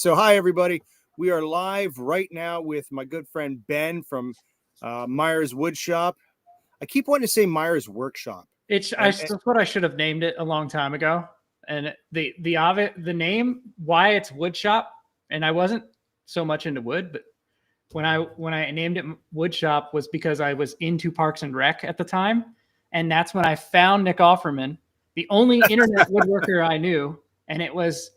So, hi, everybody. We are live right now with my good friend Ben from Myers Woodshop. I keep wanting to say Myers Workshop. That's what I should have named it a long time ago. And the name, why it's Woodshop, and I wasn't so much into wood, but when I named it Woodshop was because I was into Parks and Rec at the time, and that's when I found Nick Offerman, the only internet woodworker I knew, and he was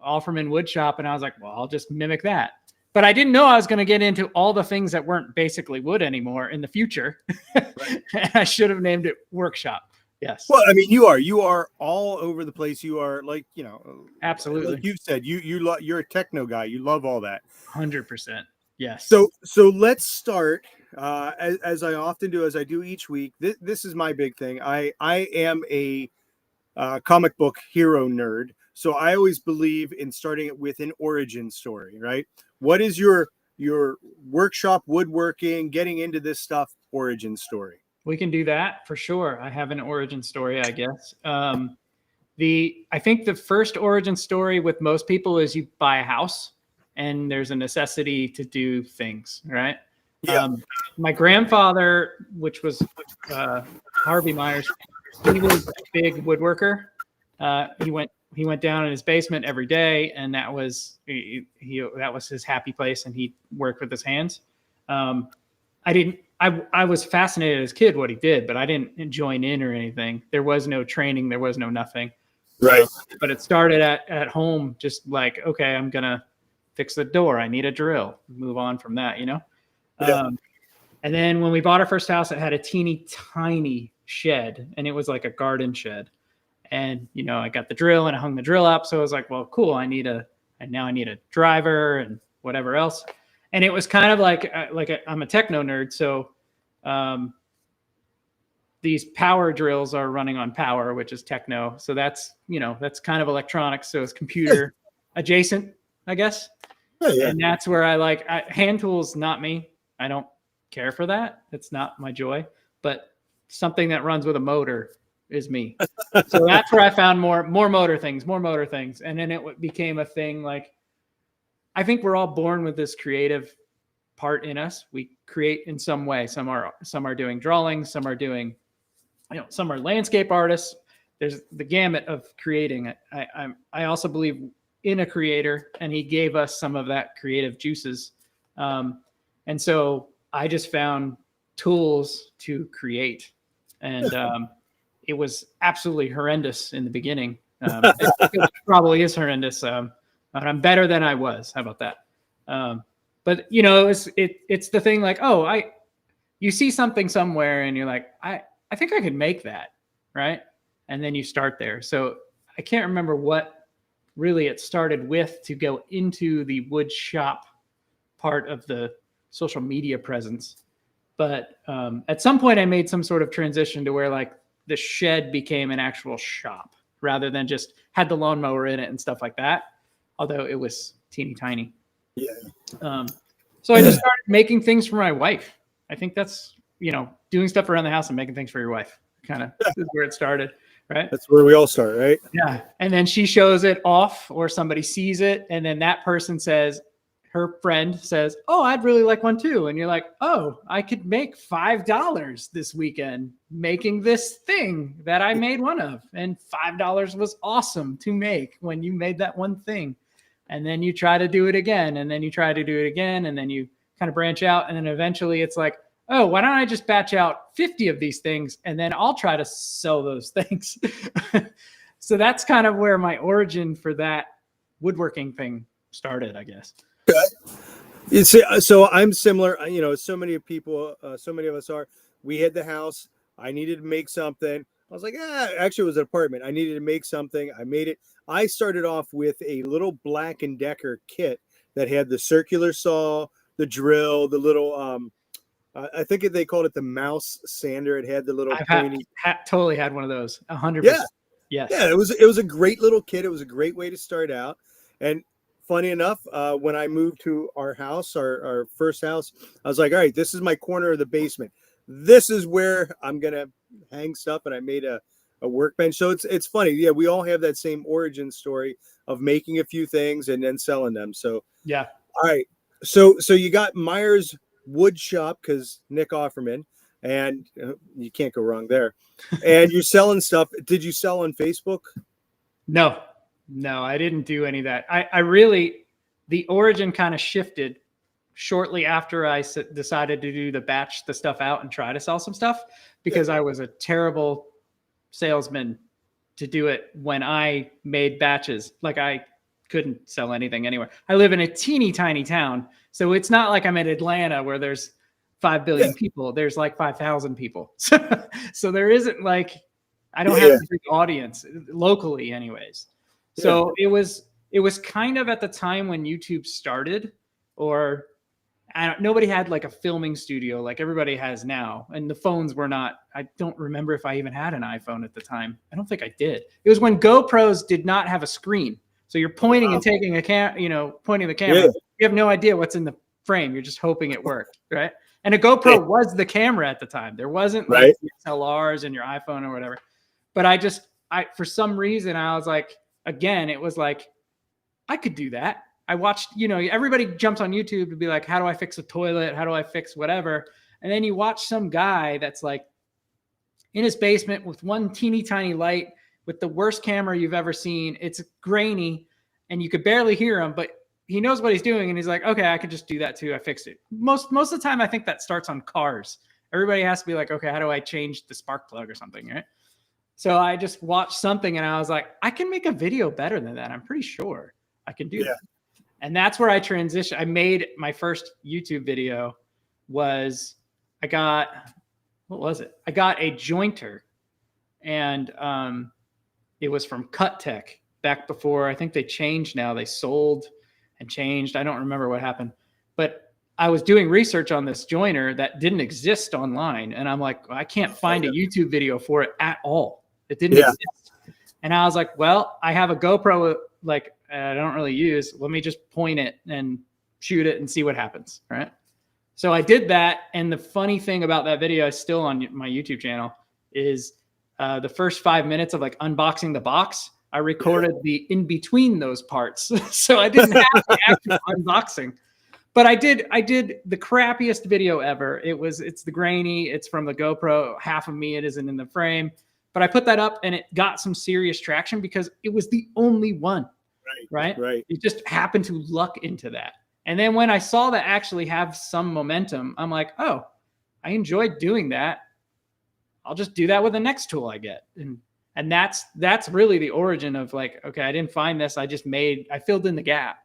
Offerman Woodshop, and I was like, well, I'll just mimic that. But I didn't know I was going to get into all the things that weren't basically wood anymore in the future. Right. I should have named it Workshop. Yes. Well, I mean, you are all over the place. You are absolutely. Like you've said, you're a techno guy. You love all that. 100%. Yes. So let's start as I often do, as I do each week. This is my big thing. I am a comic book hero nerd. So I always believe in starting it with an origin story, right? What is your workshop woodworking, getting into this stuff, origin story? We can do that for sure. I have an origin story, I guess. I think the first origin story with most people is you buy a house and there's a necessity to do things, right? Yeah. My grandfather, which was Harvey Myers, he was a big woodworker. He went down in his basement every day, and that was his happy place, and he worked with his hands. I was fascinated as a kid what he did, but I didn't join in or anything. There was no training. There was no nothing. Right. But it started at home, just like, okay, I'm going to fix the door. I need a drill. Move on from that, you know? Yeah. And then when we bought our first house, it had a teeny tiny shed, and it was like a garden shed. And, you know, I got the drill and I hung the drill up. So I was like, well, cool. I need a driver and whatever else. And it was kind of I'm a techno nerd. So these power drills are running on power, which is techno. So that's kind of electronics. So it's computer adjacent, I guess. Yeah. And that's where hand tools, not me. I don't care for that. It's not my joy, but something that runs with a motor is me. So that's where I found more motor things. And then it became a thing. Like, I think we're all born with this creative part in us. We create in some way. Some are doing drawings, some are doing, some are landscape artists. There's the gamut of creating. I also believe in a creator, and he gave us some of that creative juices. And so I just found tools to create. And it was absolutely horrendous in the beginning. It probably is horrendous. But I'm better than I was. How about that? But it's the thing, like, you see something somewhere and you're like, I think I could make that, right? And then you start there. So I can't remember what really it started with to go into the wood shop part of the social media presence. But at some point I made some sort of transition to where, like, the shed became an actual shop rather than just had the lawnmower in it and stuff like that. Although it was teeny tiny. Yeah. So I just started making things for my wife. I think that's, doing stuff around the house and making things for your wife. Kind of is where it started, right? That's where we all start, right? Yeah. And then she shows it off, or somebody sees it, and then that person says, her friend says, oh, I'd really like one too. And you're like, oh, I could make $5 this weekend making this thing that I made one of. And $5 was awesome to make when you made that one thing. And then you try to do it again, and then you try to do it again, and then you kind of branch out. And then eventually it's like, oh, why don't I just batch out 50 of these things, and then I'll try to sell those things. So that's kind of where my origin for that woodworking thing started, I guess. So I'm similar. So many people, so many of us are. We had the house. I needed to make something. I was like, actually, it was an apartment. I needed to make something. I made it. I started off with a little Black & Decker kit that had the circular saw, the drill, the little, I think they called it the mouse sander. It had the little pointy. Totally had one of those. 100%. Yeah. Yes. Yeah. It was a great little kit. It was a great way to start out. And funny enough, when I moved to our house, our first house, I was like, all right, this is my corner of the basement. This is where I'm going to hang stuff. And I made a workbench. So it's funny. Yeah, we all have that same origin story of making a few things and then selling them. So, Yeah. all right. So you got Myers Woodshop because Nick Offerman, and you can't go wrong there. And you're selling stuff. Did you sell on Facebook? No, no, I didn't do any of that. I really, the origin kind of shifted shortly after I decided to do the stuff out and try to sell some stuff because I was a terrible salesman to do it when I made batches. Like I couldn't sell anything anywhere. I live in a teeny tiny town. So it's not like I'm in Atlanta where there's 5 billion people. There's like 5,000 people. So there isn't like, I don't have a big audience locally anyways. So it was kind of at the time when YouTube started, or nobody had like a filming studio like everybody has now. And the phones were not, I don't remember if I even had an iPhone at the time. I don't think I did. It was when GoPros did not have a screen. So you're pointing and taking pointing the camera. Yeah. You have no idea what's in the frame. You're just hoping it worked, right? And a GoPro was the camera at the time. There wasn't like DSLRs in your iPhone or whatever. But I for some reason, I was like, again, it was like, I could do that. I watched, everybody jumps on YouTube to be like, how do I fix a toilet? How do I fix whatever? And then you watch some guy that's like in his basement with one teeny tiny light with the worst camera you've ever seen. It's grainy and you could barely hear him, but he knows what he's doing. And he's like, okay, I could just do that too. I fixed it. Most of the time, I think that starts on cars. Everybody has to be like, okay, how do I change the spark plug or something, right? So I just watched something and I was like, I can make a video better than that. I'm pretty sure I can do that. And that's where I transitioned. I made my first YouTube video I got a jointer, and it was from Cut Tech back before. I think they changed now. They sold and changed. I don't remember what happened, but I was doing research on this jointer that didn't exist online. And I'm like, I can't find a YouTube video for it at all. It didn't exist. And I was like, well, I have a GoPro, like I don't really use. Let me just point it and shoot it and see what happens. Right. So I did that. And the funny thing about that video is still on my YouTube channel is the first 5 minutes of like unboxing the box. I recorded the in between those parts. So I didn't have the actual unboxing. But I did the crappiest video ever. It's the grainy. It's from the GoPro. Half of me, it isn't in the frame. But I put that up and it got some serious traction because it was the only one. Right. It just happened to luck into that. And then when I saw that actually have some momentum, I'm like, oh, I enjoyed doing that. I'll just do that with the next tool I get. And that's really the origin of like, okay, I didn't find this. I filled in the gap.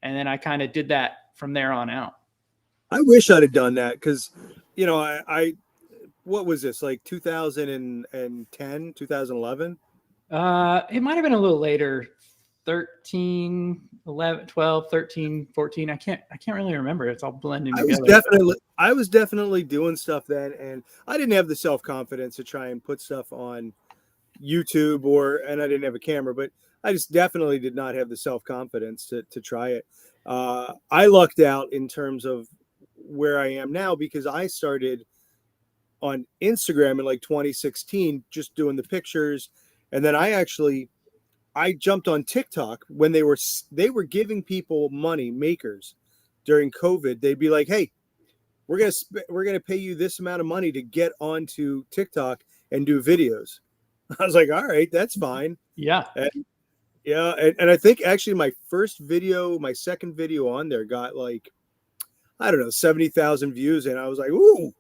And then I kind of did that from there on out. I wish I'd have done that because, I what was this, like 2010, 2011? It might have been a little later, 13, 11, 12, 13, 14. I can't really remember. It's all blending together. I was definitely doing stuff then, and I didn't have the self-confidence to try and put stuff on YouTube and I didn't have a camera, but I just definitely did not have the self-confidence to try it. I lucked out in terms of where I am now because I started on Instagram in like 2016, just doing the pictures. And then I jumped on TikTok when they were giving people money, makers, during COVID. They'd be like, hey, we're going to pay you this amount of money to get onto TikTok and do videos. I was like, all right, that's fine. Yeah. And I think actually my second video on there got like, I don't know, 70,000 views. And I was like, ooh,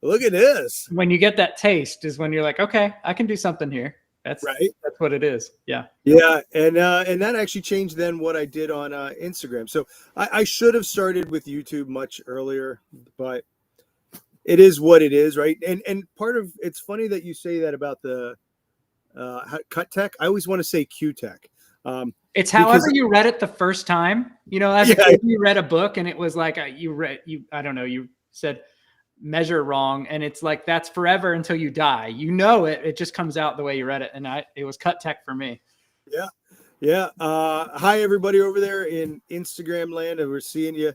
look at this. When you get that taste is when you're like, okay, I can do something here. That's right. That's what it is. Yeah. Yeah. And that actually changed then what I did on Instagram. So I should have started with YouTube much earlier, but it is what it is. Right. And part of it's funny that you say that about the Cut Tech. I always want to say Q Tech. It's however you read it the first time, as a kid, you read a book and it was like, I don't know, you said measure wrong. And it's like, that's forever until you die. It just comes out the way you read it. And it was Cut Tech for me. Yeah. Yeah. Hi, everybody over there in Instagram land. And we're seeing you.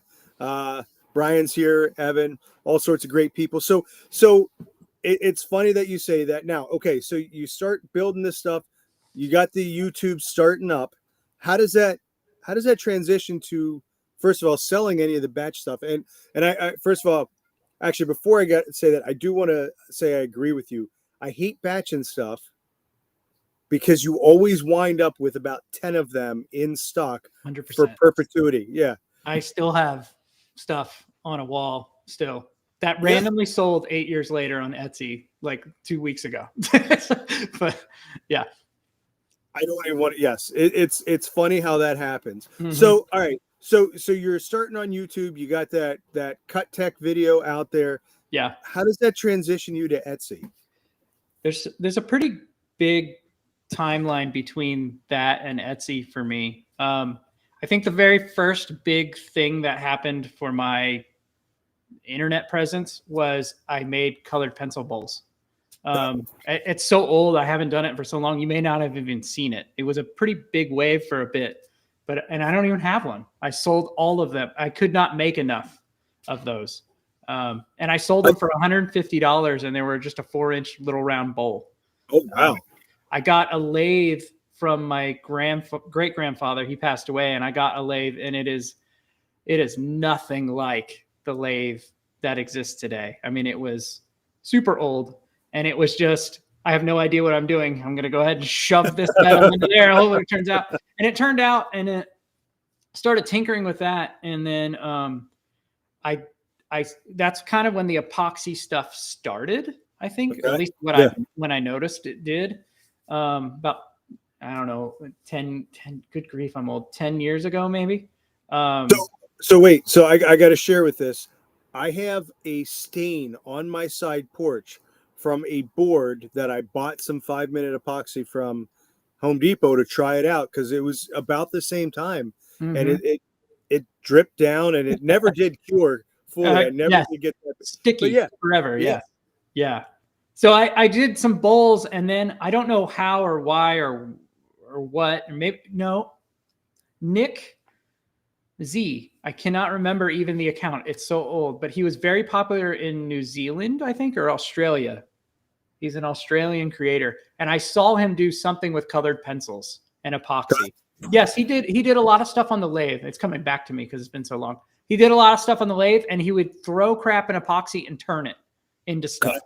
Brian's here, Evan, all sorts of great people. So it's funny that you say that now. Okay. So you start building this stuff. You got the YouTube starting up. how does that transition to, first of all, selling any of the batch stuff? And I first of all, actually, before I say that, I do want to say I agree with you. I hate batching stuff because you always wind up with about 10 of them in stock 100%. for perpetuity. Yeah. I still have stuff on a wall still that Yeah. randomly sold 8 years later on Etsy, like 2 weeks ago. But yeah. I don't even want to, yes. It's funny how that happens. Mm-hmm. So, all right. So you're starting on YouTube. You got that cut tech video out there. Yeah. How does that transition you to Etsy? There's a pretty big timeline between that and Etsy for me. I think the very first big thing that happened for my internet presence was I made colored pencil bowls. It's so old. I haven't done it for so long. You may not have even seen it. It was a pretty big wave for a bit, and I don't even have one. I sold all of them. I could not make enough of those. And I sold them for $150, and they were just a 4-inch little round bowl. Oh, wow. I got a lathe from my great grandfather. He passed away, and I got a lathe, and it is nothing like the lathe that exists today. I mean, it was super old, and it was just, I have no idea what I'm doing. I'm going to go ahead and shove this metal into there. I hope it turns out. And it turned out, and it started tinkering with that. And then that's kind of when the epoxy stuff started, I think, Okay. at least when I noticed it did. About, I don't know, 10, good grief, I'm old, 10 years ago, maybe. So wait, so I got to share with this. I have a stain on my side porch from a board that I bought some 5-minute epoxy from Home Depot to try it out because it was about the same time, and it dripped down, and it never did cure fully. I never did get that sticky forever. Yeah. Yeah. So I did some bowls, and then I don't know how or why or what, maybe Nick Z. I cannot remember even the account. It's so old, but he was very popular in New Zealand, I think, or Australia. He's an Australian creator, and I saw him do something with colored pencils and epoxy. Yes, he did. He did a lot of stuff on the lathe. It's coming back to me because it's been so long. He did a lot of stuff on the lathe, and he would throw crap in epoxy and turn it into stuff.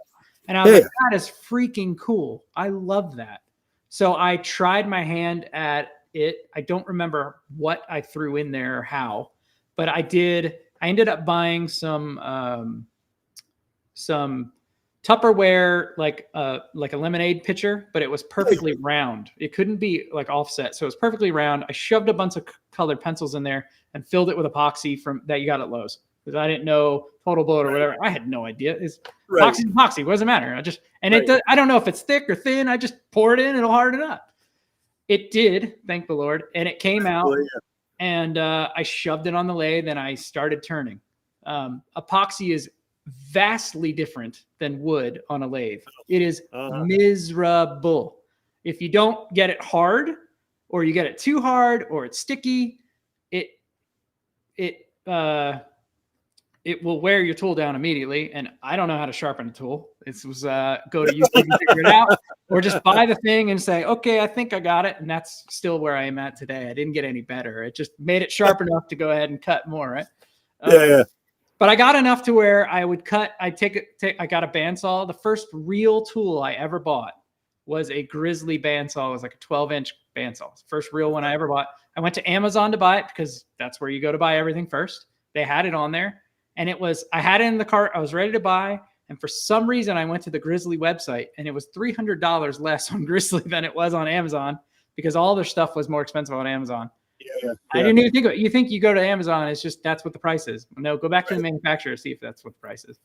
And I was like, that is freaking cool. I love that. So I tried my hand at it. I don't remember what I threw in there or how, but I did. I ended up buying some Tupperware, like a lemonade pitcher, but it was perfectly round. It couldn't be like offset, so it was perfectly round. I shoved a bunch of colored pencils in there and filled it with epoxy that you got at Lowe's, because I didn't know Total Bloat or whatever. I had no idea. It's epoxy. What does it matter? I don't know if it's thick or thin. I just pour it in, it'll harden up. It did, thank the Lord, and it came out. And I shoved it on the lathe, and I started turning. Epoxy is vastly different than wood on a lathe. It is miserable. If you don't get it hard, or you get it too hard, or it's sticky, it will wear your tool down immediately. And I don't know how to sharpen a tool. This was go to YouTube and figure it out, or just buy the thing and say, okay, I think I got it. And that's still where I am at today. I didn't get any better. It just made it sharp enough to go ahead and cut more, right? But I got enough to where I would cut. I got a bandsaw. The first real tool I ever bought was a Grizzly bandsaw. It was like a 12-inch bandsaw. First real one I ever bought. I went to Amazon to buy it because that's where you go to buy everything first. They had it on there. And I had it in the cart. I was ready to buy. And for some reason, I went to the Grizzly website, and it was $300 less on Grizzly than it was on Amazon, because all their stuff was more expensive on Amazon. I didn't even think of it. You think you go to Amazon, it's just, that's what the price is. No, go back to the manufacturer, see if that's what the price is.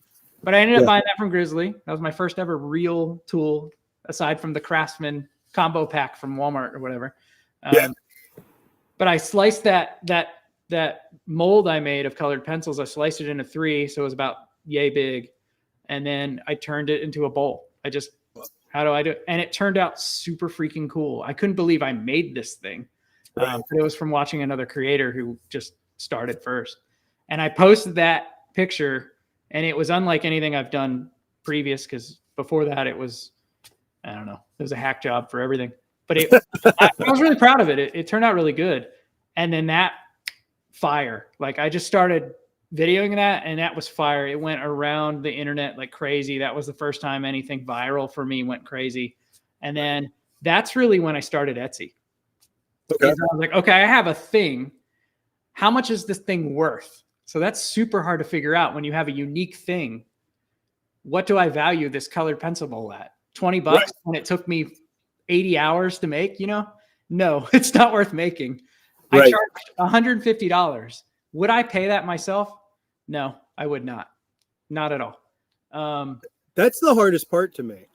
But I ended up buying that from Grizzly. That was my first ever real tool, aside from the Craftsman combo pack from Walmart or whatever. But I sliced that mold I made of colored pencils. I sliced it into 3, so it was about yay big. And then I turned it into a bowl. How do I do it? And it turned out super freaking cool. I couldn't believe I made this thing. But it was from watching another creator who just started first. And I posted that picture, and it was unlike anything I've done previous, because before that it was, I don't know, it was a hack job for everything. But I was really proud of it. It turned out really good. And then that fire, like I just started videoing that, and that was fire. It went around the internet like crazy. That was the first time anything viral for me went crazy. And then that's really when I started Etsy. Okay. I was like, okay, I have a thing. How much is this thing worth? So that's super hard to figure out when you have a unique thing. What do I value this colored pencil bowl at? $20 Right. when it took me 80 hours to make, No, it's not worth making. Right. I charged $150. Would I pay that myself? No, I would not. Not at all. That's the hardest part to me.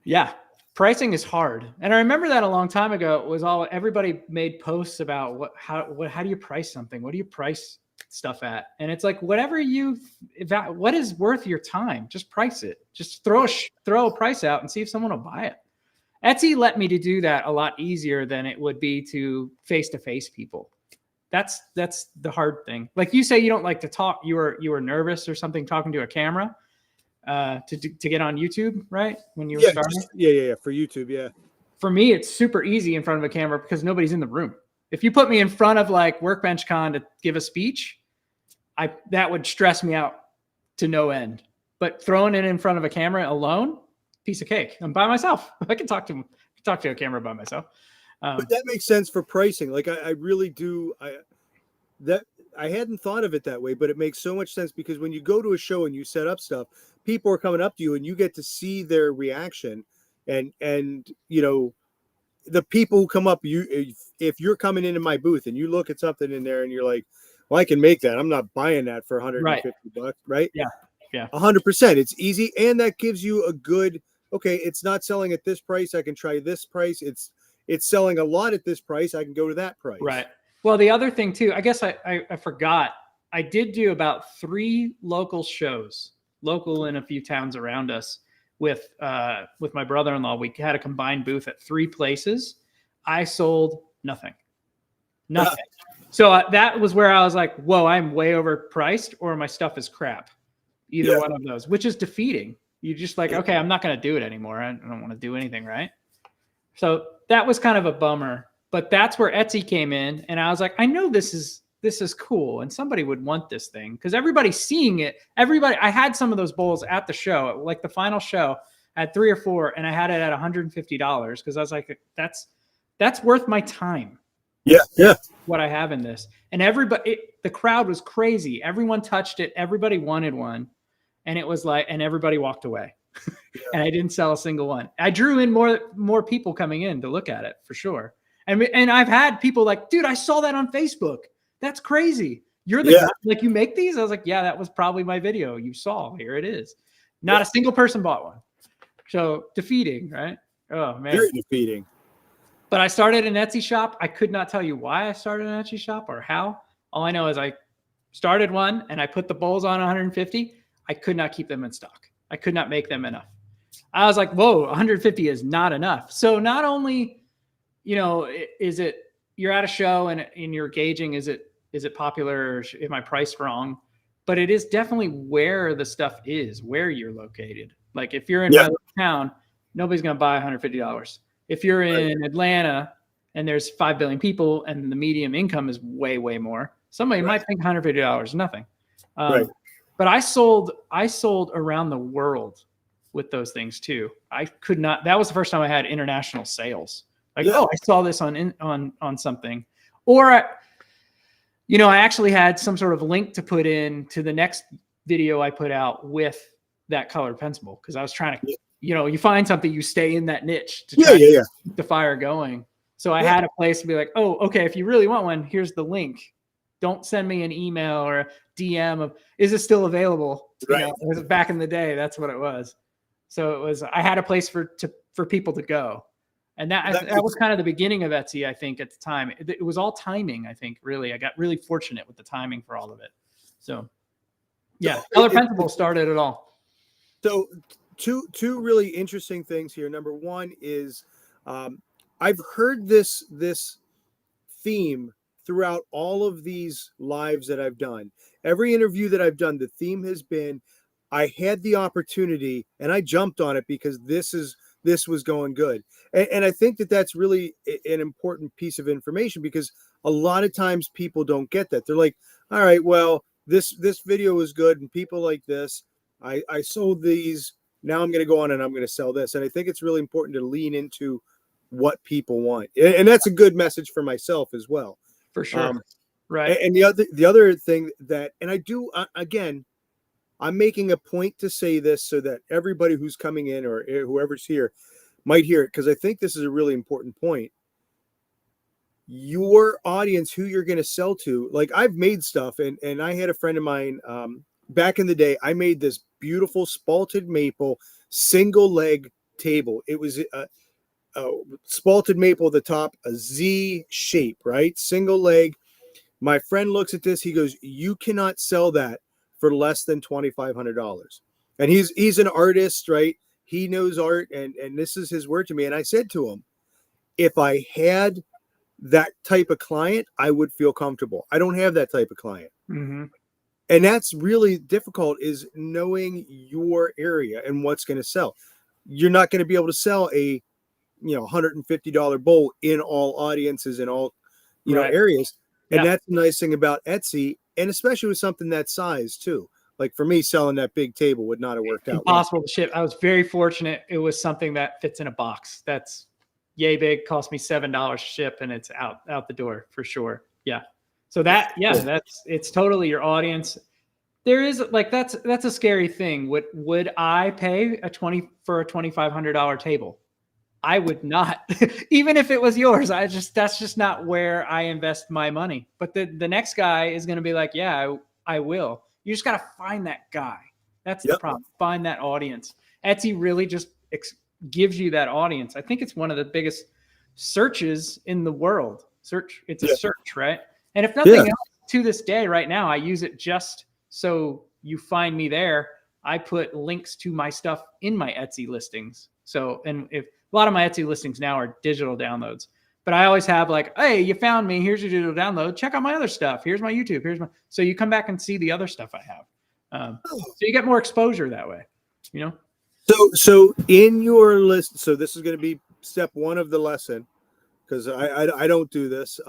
Yeah. Pricing is hard. And I remember that a long time ago, it was everybody made posts about how do you price something? What do you price stuff at? And it's like, what is worth your time? Just price it. Just throw a price out and see if someone will buy it. Etsy let me to do that a lot easier than it would be to face-to-face people. That's the hard thing. Like you say, you don't like to talk. You were nervous or something talking to a camera to get on YouTube, right? When you were starting? Yeah. For YouTube, yeah. For me, it's super easy in front of a camera because nobody's in the room. If you put me in front of like Workbench Con to give a speech, that would stress me out to no end. But throwing it in front of a camera alone, piece of cake. I'm by myself. I can talk to a camera by myself. But that makes sense for pricing. Like I really do. I hadn't thought of it that way, but it makes so much sense because when you go to a show and you set up stuff, people are coming up to you and you get to see their reaction, and the people who come up, if you're coming into my booth and you look at something in there and you're like, well, I can make that. I'm not buying that for $150, right? Yeah. 100%. It's easy, and that gives you a good. Okay, it's not selling at this price. I can try this price. It's selling a lot at this price. I can go to that price. Right. Well, the other thing too, I guess I forgot. I did do about 3 local shows, local in a few towns around us with my brother-in-law. We had a combined booth at 3 places. I sold nothing. So that was where I was like, whoa, I'm way overpriced or my stuff is crap. Either one of those, which is defeating. You just like, okay, I'm not going to do it anymore. I don't want to do anything, right? So that was kind of a bummer, but that's where Etsy came in. And I was like, I know this is cool. And somebody would want this thing because everybody's seeing it. I had some of those bowls at the show, like the final show I had 3 or 4, and I had it at $150 because I was like, that's worth my time. Yeah. What I have in this. And the crowd was crazy. Everyone touched it. Everybody wanted one. And it was like, and everybody walked away. And I didn't sell a single one. I drew in more people coming in to look at it for sure. And I've had people like, dude, I saw that on Facebook. That's crazy. You're the guy, like you make these? I was like, yeah, that was probably my video you saw. Here it is. Not a single person bought one. So defeating, right? Oh man. Very defeating. But I started an Etsy shop. I could not tell you why I started an Etsy shop or how. All I know is I started one and I put the bowls on 150. I could not keep them in stock. I could not make them enough. I was like, whoa, 150 is not enough. So not only, is it you're at a show and you're gauging, is it popular or am I priced wrong? But it is definitely where the stuff is, where you're located. Like if you're in my town, nobody's going to buy $150. If you're in Atlanta and there's 5 billion people and the median income is way, way more, somebody might think $150 is nothing. But I sold around the world with those things too. I could not. That was the first time I had international sales. Like, I saw this on something, or I actually had some sort of link to put in to the next video I put out with that colored pencil because I was trying to, you find something, you stay in that niche to try to keep the fire going. So I had a place to be like, oh, okay, if you really want one, here's the link. Don't send me an email or a DM of, is it still available? Right. It was back in the day. That's what it was. So I had a place for people to go. And that was kind of the beginning of Etsy, I think, at the time. It was all timing, I think, really. I got really fortunate with the timing for all of it. So, yeah, Color Pencil started it all. So two really interesting things here. Number one is I've heard this theme throughout all of these lives that I've done. Every interview that I've done, the theme has been, I had the opportunity and I jumped on it because this is this was going good. And I think that that's really an important piece of information, because a lot of times people don't get that. They're like, all right, well, this video is good and people like this. I sold these. Now I'm going to go on and I'm going to sell this. And I think it's really important to lean into what people want. And that's a good message for myself as well. For sure. Right. And the other thing that, and I do, again, I'm making a point to say this so that everybody who's coming in or whoever's here might hear it, because I think this is a really important point. Your audience, who you're going to sell to, like I've made stuff, and I had a friend of mine back in the day. I made this beautiful spalted maple single leg table. It was a spalted maple at the top, a Z shape, right? Single leg. My friend looks at this. He goes, "You cannot sell that for less than $2,500." And he's an artist, right? He knows art, and this is his word to me. And I said to him, if I had that type of client, I would feel comfortable. I don't have that type of client. Mm-hmm. And that's really difficult, is knowing your area and what's going to sell. You're not going to be able to sell a, $150 bowl in all audiences in all, Right. areas. And Yeah. that's the nice thing about Etsy, and especially with something that size too. Like for me, selling that big table would not have worked out. Impossible to ship. I was very fortunate. It was something that fits in a box. That's yay big, cost me $7 to ship, and it's out the door for sure. Yeah. So it's totally your audience. There is like, that's a scary thing. Would I pay for a $2,500 table? I would not, even if it was yours. That's just not where I invest my money. But the next guy is going to be like, yeah, I will. You just got to find that guy. That's the problem. Find that audience. Etsy really just gives you that audience. I think it's one of the biggest searches in the world. It's a search, right? And if nothing else, to this day, right now, I use it just so you find me there. I put links to my stuff in my Etsy listings. So, and if a lot of my Etsy listings now are digital downloads, but I always have like, hey, you found me. Here's your digital download. Check out my other stuff. Here's my YouTube. So you come back and see the other stuff I have. So you get more exposure that way, So in your list, so this is going to be step one of the lesson, because I don't do this.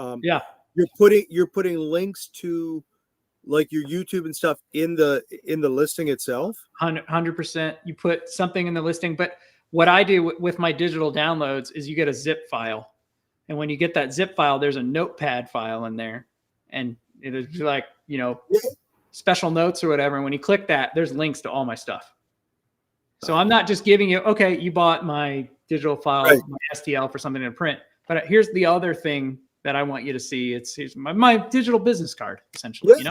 You're putting links to like your YouTube and stuff in the listing itself. 100%. You put something in the listing, but what I do with my digital downloads is you get a zip file. And when you get that zip file, there's a notepad file in there. And it is like, special notes or whatever. And when you click that, there's links to all my stuff. So I'm not just giving you, okay, you bought my digital file, my STL for something to print. But here's the other thing that I want you to see. It's my digital business card, essentially,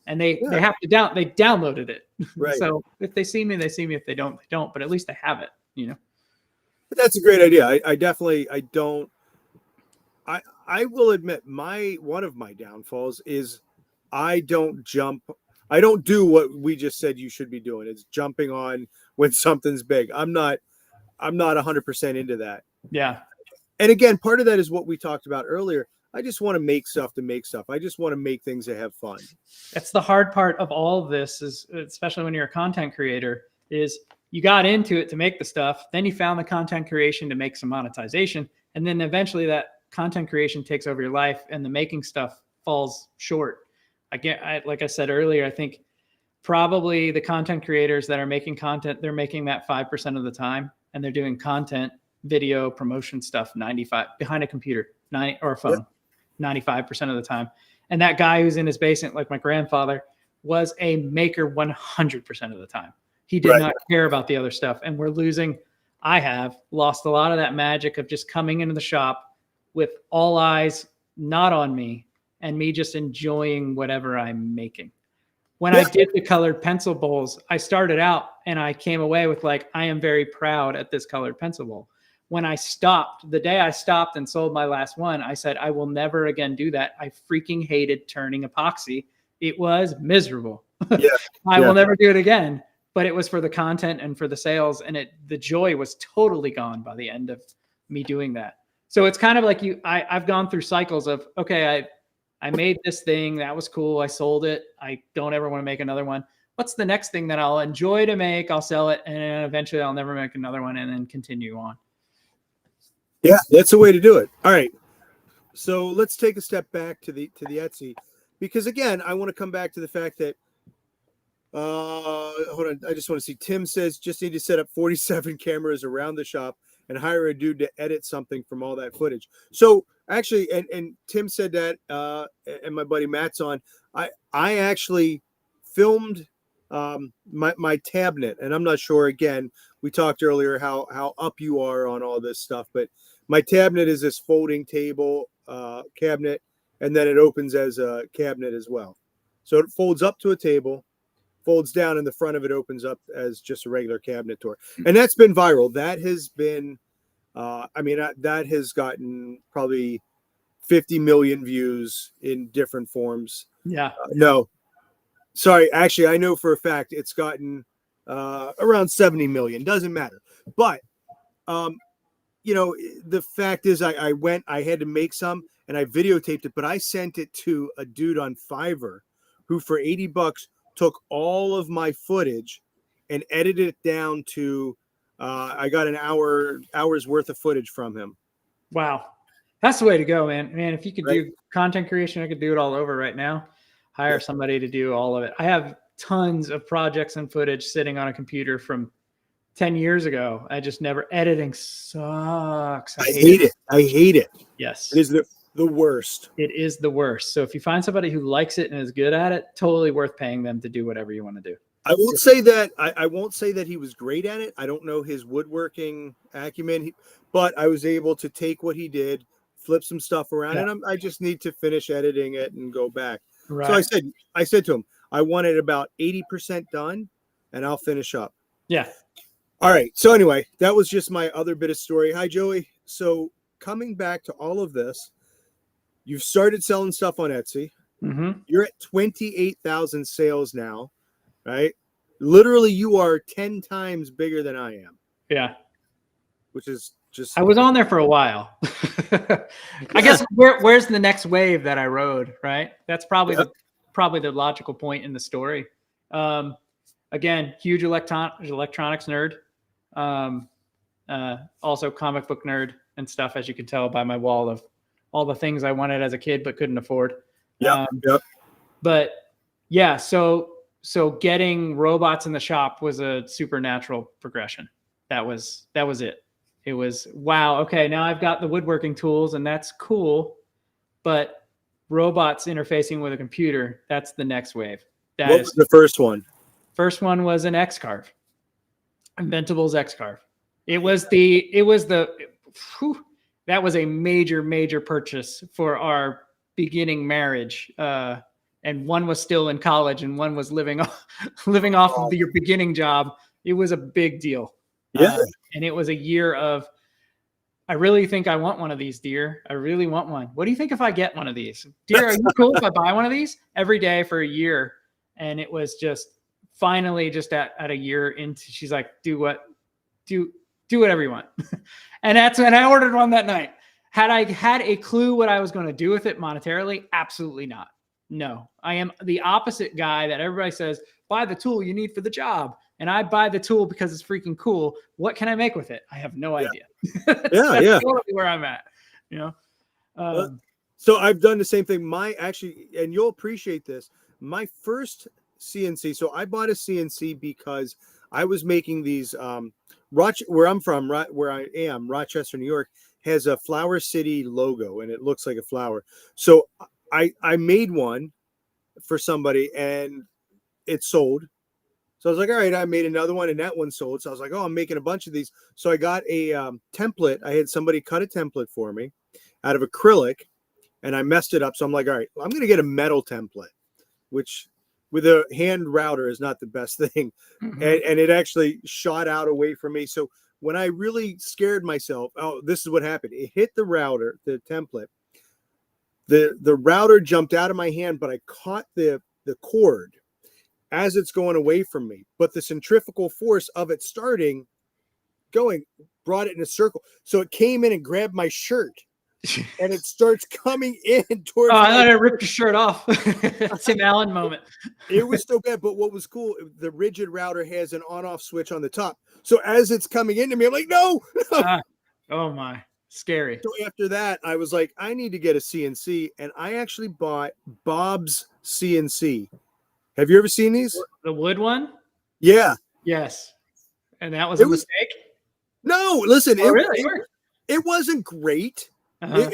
And they have to they downloaded it. Right. So if they see me, they see me. If they don't, they don't. But at least they have it, But that's a great idea. I will admit one of my downfalls is I don't do what we just said you should be doing. It's jumping on when something's big. I'm not 100% into that. Yeah. And again, part of that is what we talked about earlier. I just want to make stuff to make stuff. I just want to make things that have fun. That's the hard part of all of this, is especially when you're a content creator, is you got into it to make the stuff. Then you found the content creation to make some monetization. And then eventually that content creation takes over your life and the making stuff falls short. Like I said earlier, I think probably the content creators that are making content, they're making that 5% of the time, and they're doing content, video, promotion stuff 95 behind a computer, or a phone, 95% of the time. And that guy who's in his basement, like my grandfather, was a maker 100% of the time. He did not care about the other stuff. And I have lost a lot of that magic of just coming into the shop with all eyes not on me and me just enjoying whatever I'm making. When I did the colored pencil bowls, I started out and I came away with like, I am very proud at this colored pencil bowl. When the day I stopped and sold my last one, I said, I will never again do that. I freaking hated turning epoxy. It was miserable. I will never do it again. But it was for the content and for the sales. And the joy was totally gone by the end of me doing that. So it's kind of like I've gone through cycles of, okay, I made this thing. That was cool. I sold it. I don't ever want to make another one. what's the next thing that I'll enjoy to make? I'll sell it, and then eventually I'll never make another one, and then continue on. Yeah, that's the way to do it. All right. So let's take a step back to the Etsy, because again, I want to come back to the fact that hold on, I just want to see. Tim says just need to set up 47 cameras around the shop and hire a dude to edit something from all that footage. So actually, and Tim said that, and my buddy Matt's on. I actually filmed my tabnet, and I'm not sure. Again, we talked earlier how up you are on all this stuff, but my tabnet is this folding table cabinet, and then it opens as a cabinet as well. So it folds up to a table, folds down, and the front of it opens up as just a regular cabinet door. And that's been viral. That has been, that has gotten probably 50 million views in different forms. Yeah. No, sorry. Actually, I know for a fact it's gotten around 70 million. Doesn't matter. But, the fact is I had to make some and I videotaped it, but I sent it to a dude on Fiverr who for $80 took all of my footage and edited it down to, I got an hour's worth of footage from him. Wow. That's the way to go, man. Man, if you could Right. do content creation, I could do it all over right now. Hire somebody to do all of it. I have tons of projects and footage sitting on a computer from 10 years ago. I just never, editing sucks. I hate it. I hate it. Yes. It is the worst. It is the worst. So if you find somebody who likes it and is good at it, totally worth paying them to do whatever you want to do. I won't say that I won't say that he was great at it. I don't know his woodworking acumen, but I was able to take what he did, flip some stuff around, and I just need to finish editing it and go back. Right. So I said to him, I want it about 80% done, and I'll finish up. Yeah. All right. So anyway, that was just my other bit of story. Hi, Joey. So coming back to all of this, you've started selling stuff on Etsy. Mm-hmm. You're at 28,000 sales now, right? Literally, you are 10 times bigger than I am. Yeah. Which is just... I was on there for a while. I guess where's the next wave that I rode, right? That's probably the logical point in the story. Again, huge electronics nerd. Also comic book nerd and stuff, as you can tell by my wall of all the things I wanted as a kid but couldn't afford. But yeah, so getting robots in the shop was a supernatural progression. That was it. It was, wow, okay, now I've got the woodworking tools and that's cool, but robots interfacing with a computer, that's the next wave. What was the first one? First one was an X-Carve, Inventables X-Carve. That was a major purchase for our beginning marriage. And one was still in college and one was living off of your beginning job. It was a big deal. Yeah. And it was a year of, I really think I want one of these, dear. I really want one. What do you think if I get one of these? Dear, are you cool if I buy one of these? Every day for a year. And it was just finally just at a year into, she's like, do whatever you want. And that's when I ordered one that night. Had I had a clue what I was going to do with it monetarily? Absolutely not. No, I am the opposite guy that everybody says, buy the tool you need for the job. And I buy the tool because it's freaking cool. What can I make with it? I have no idea. That's totally where I'm at, So I've done the same thing. And you'll appreciate this. My first CNC. So I bought a CNC because I was making these, where I'm from, where I am, Rochester, New York, has a Flower City logo and it looks like a flower. So I made one for somebody and it sold. So I was like, all right, I made another one and that one sold. So I was like, oh, I'm making a bunch of these. So I got a template. I had somebody cut a template for me out of acrylic and I messed it up. So I'm like, all right, well, I'm going to get a metal template, which with a hand router is not the best thing. Mm-hmm. And it actually shot out away from me. So when I really scared myself, this is what happened. It hit the router, the template. The router jumped out of my hand, but I caught the cord as it's going away from me. But the centrifugal force of it starting going brought it in a circle. So it came in and grabbed my shirt. and it starts coming in towards Oh, I my thought it ripped your shirt off. Tim Allen moment. It was so bad. But what was cool, the rigid router has an on-off switch on the top. So as it's coming into me, I'm like, no. Oh my, scary. So after that, I was like, I need to get a CNC, and I actually bought Bob's CNC. Have you ever seen these? The wood one? Yeah. Yes. And that was It a was mistake? no. Listen, Oh, really? it wasn't great. Uh-huh.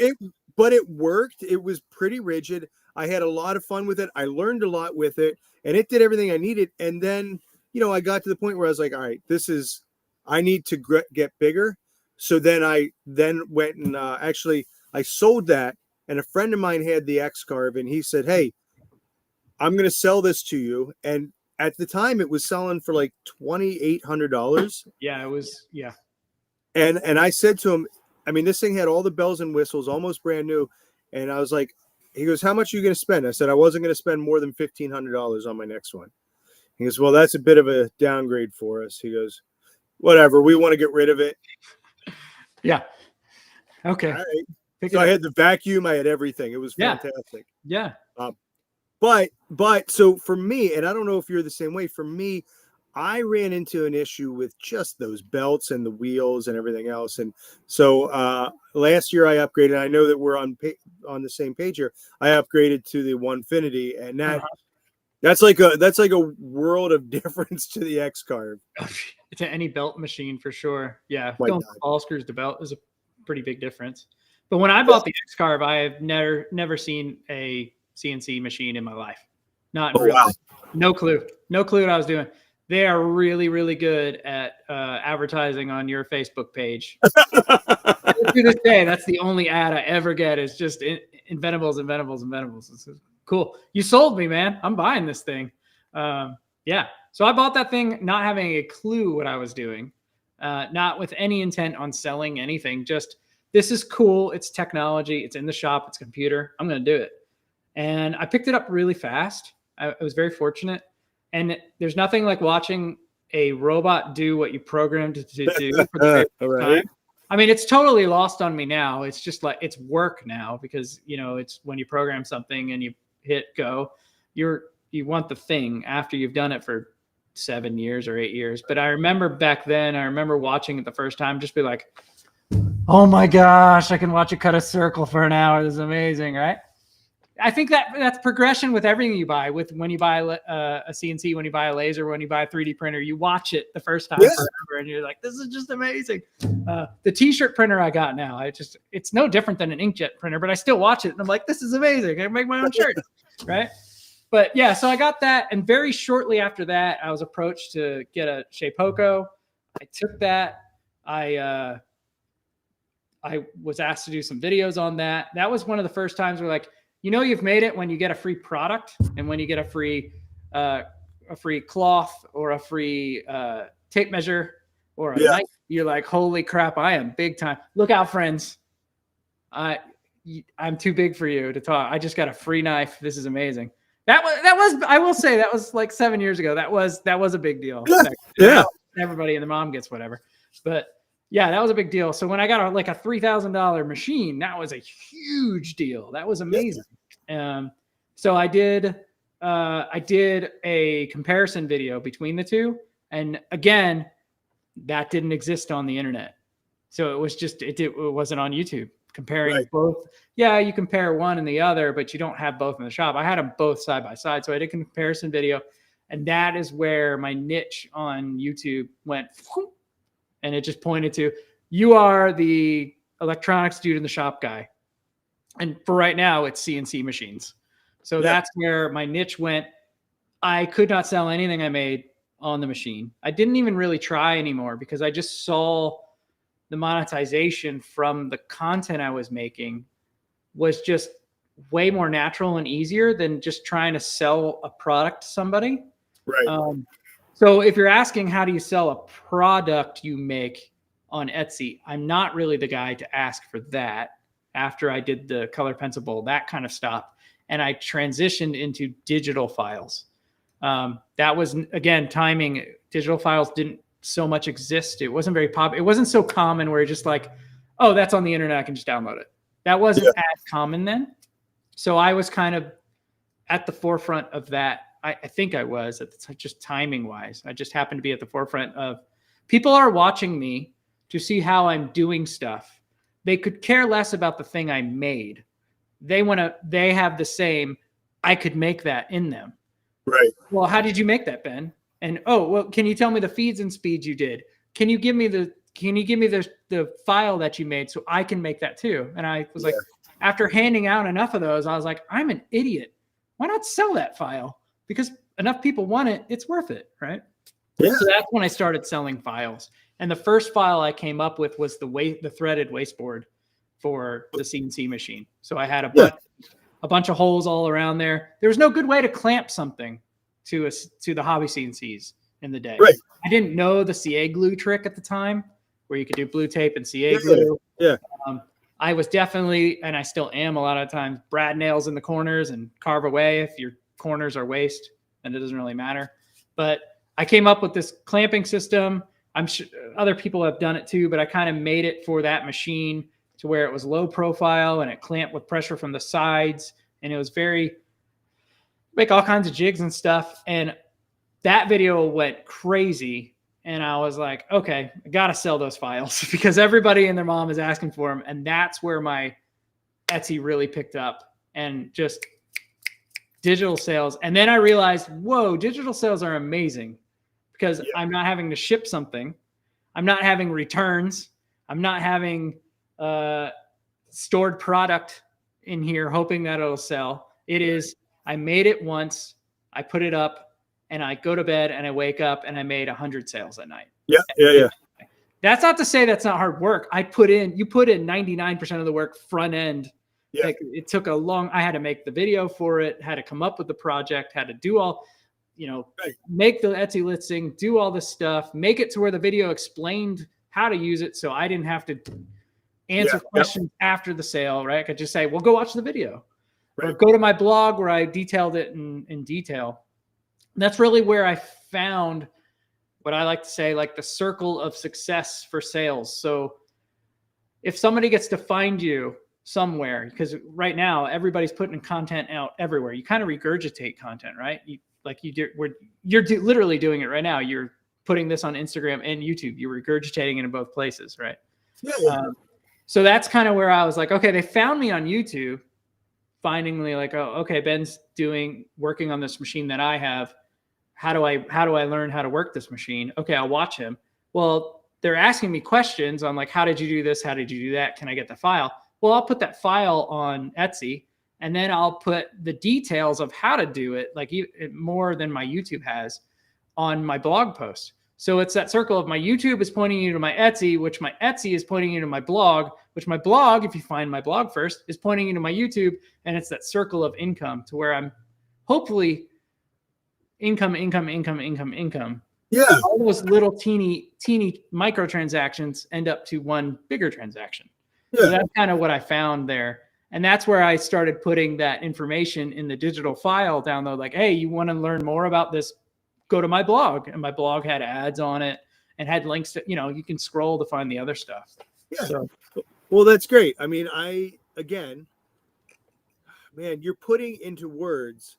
But it worked. It was pretty rigid. I had a lot of fun with it. I learned a lot with it, and it did everything I needed. And then, I got to the point where I was like, all right, I need to get bigger. So then I went and actually I sold that, and a friend of mine had the X-Carve, and he said, hey, I'm going to sell this to you. And at the time it was selling for like $2,800. Yeah, it was. Yeah. And I said to him, I mean, this thing had all the bells and whistles, almost brand new. And I was like, he goes, how much are you going to spend? I said, I wasn't going to spend more than $1,500 on my next one. He goes, well, that's a bit of a downgrade for us. He goes, whatever, we want to get rid of it. Yeah. Okay. All right. So I had the vacuum. I had everything. It was fantastic. Yeah. But so for me, and I don't know if you're the same way, for me, I ran into an issue with just those belts and the wheels and everything else. And so last year I upgraded. I know that we're on the same page here. I upgraded to the Onefinity, and that's like a world of difference to the X-Carve. It's any belt machine for sure. Yeah. My Going God. from ball screws to belt is a pretty big difference. But when I bought the X-Carve, I have never seen a CNC machine in my life. Not in real life. No clue what I was doing. They are really, really good at advertising on your Facebook page. To this day, that's the only ad I ever get is just Inventables. It's cool. You sold me, man. I'm buying this thing. Yeah. So I bought that thing not having a clue what I was doing, not with any intent on selling anything. Just, this is cool. It's technology. It's in the shop. It's a computer. I'm going to do it. And I picked it up really fast. I was very fortunate. And there's nothing like watching a robot do what you programmed it to do for the first time. I mean, it's totally lost on me now. It's just like, it's work now because, it's when you program something and you hit go, you want the thing after you've done it for 7 years or 8 years. But I remember back then, I remember watching it the first time, just be like, oh my gosh, I can watch it cut a circle for an hour. This is amazing, right? I think that's progression with everything you buy. With when you buy a CNC, when you buy a laser, when you buy a 3D printer, you watch it the first time forever, and you're like, "This is just amazing." The T-shirt printer I got now, it's no different than an inkjet printer, but I still watch it, and I'm like, "This is amazing! I can make my own shirt." Right? But yeah, so I got that, and very shortly after that, I was approached to get a Shapeoko. I took that. I was asked to do some videos on that. That was one of the first times where like, you've made it when you get a free product and when you get a free cloth or a free tape measure or a knife. You're like, holy crap, I am big time. Look out, friends. I'm too big for you to talk. I just got a free knife. This is amazing. That was I will say that was like 7 years ago. That was a big deal. Yeah. Everybody and the mom gets whatever. But yeah, that was a big deal. So when I got a $3,000 machine, that was a huge deal. That was amazing. So I did a comparison video between the two. And again, that didn't exist on the internet. So it was just, it wasn't on YouTube. Comparing both. Yeah, you compare one and the other, but you don't have both in the shop. I had them both side by side. So I did a comparison video. And that is where my niche on YouTube went. And it just pointed to, you are the electronics dude in the shop guy. And for right now, it's CNC machines. So that's where my niche went. I could not sell anything I made on the machine. I didn't even really try anymore because I just saw the monetization from the content I was making was just way more natural and easier than just trying to sell a product to somebody. Right. So if you're asking how do you sell a product you make on Etsy, I'm not really the guy to ask for that. After I did the color pencil bowl, that kind of stopped. And I transitioned into digital files. That was, again, timing. Digital files didn't so much exist. It wasn't very popular. It wasn't so common where you're just like, oh, that's on the internet. I can just download it. That wasn't as common then. So I was kind of at the forefront of that. I think I was at the just timing wise. I just happened to be at the forefront of people are watching me to see how I'm doing stuff. They could care less about the thing I made. They have the same, I could make that in them. Right. Well, how did you make that, Ben? And oh, well, can you tell me the feeds and speeds you did? Can you give me the file that you made so I can make that too? And I was like, after handing out enough of those, I was like, I'm an idiot. Why not sell that file? Because enough people want it, it's worth it, right? Yeah. So that's when I started selling files. And the first file I came up with was the threaded wasteboard for the CNC machine. So I had a bunch of holes all around there. There was no good way to clamp something to the hobby CNCs in the day. Right. I didn't know the CA glue trick at the time, where you could do blue tape and CA glue. Yeah. I was definitely, and I still am a lot of times, brad nails in the corners and carve away. If your corners are waste, then it doesn't really matter. But I came up with this clamping system. I'm sure other people have done it too, but I kind of made it for that machine to where it was low profile and it clamped with pressure from the sides. And it was make all kinds of jigs and stuff. And that video went crazy. And I was like, okay, I got to sell those files because everybody and their mom is asking for them. And that's where my Etsy really picked up and just digital sales. And then I realized, whoa, digital sales are amazing because I'm not having to ship something. I'm not having returns. I'm not having stored product in here hoping that it'll sell. It is, I made it once, I put it up, and I go to bed and I wake up and I made 100 sales at night. Yeah. That's not to say that's not hard work. You put in 99% of the work front end. Yeah. Like it took I had to make the video for it, had to come up with the project, had to do all, make the Etsy listing, do all this stuff, make it to where the video explained how to use it. So I didn't have to answer questions after the sale, right? I could just say, well, go watch the video or go to my blog where I detailed it in detail. And that's really where I found what I like to say, like the circle of success for sales. So if somebody gets to find you somewhere, because right now everybody's putting content out everywhere, you kind of regurgitate content, right? You're literally doing it right now. You're putting this on Instagram and YouTube. You're regurgitating it in both places, right? So that's kind of where I was like, okay, they found me on YouTube, findingly like, oh, okay, Ben's working on this machine that I have. How do I learn how to work this machine? Okay, I'll watch him. Well, they're asking me questions on like, how did you do this? How did you do that? Can I get the file? Well, I'll put that file on Etsy and then I'll put the details of how to do it, like more than my YouTube has, on my blog post. So it's that circle of my YouTube is pointing you to my Etsy, which my Etsy is pointing you to my blog, which my blog, if you find my blog first, is pointing you to my YouTube. And it's that circle of income to where I'm hopefully income. Yeah. All those little teeny microtransactions end up to one bigger transaction. Yeah. So that's kind of what I found there. And that's where I started putting that information in the digital file download. Like, hey, you want to learn more about this? Go to my blog. And my blog had ads on it and had links to, you can scroll to find the other stuff. Yeah. So. Well, that's great. I mean, you're putting into words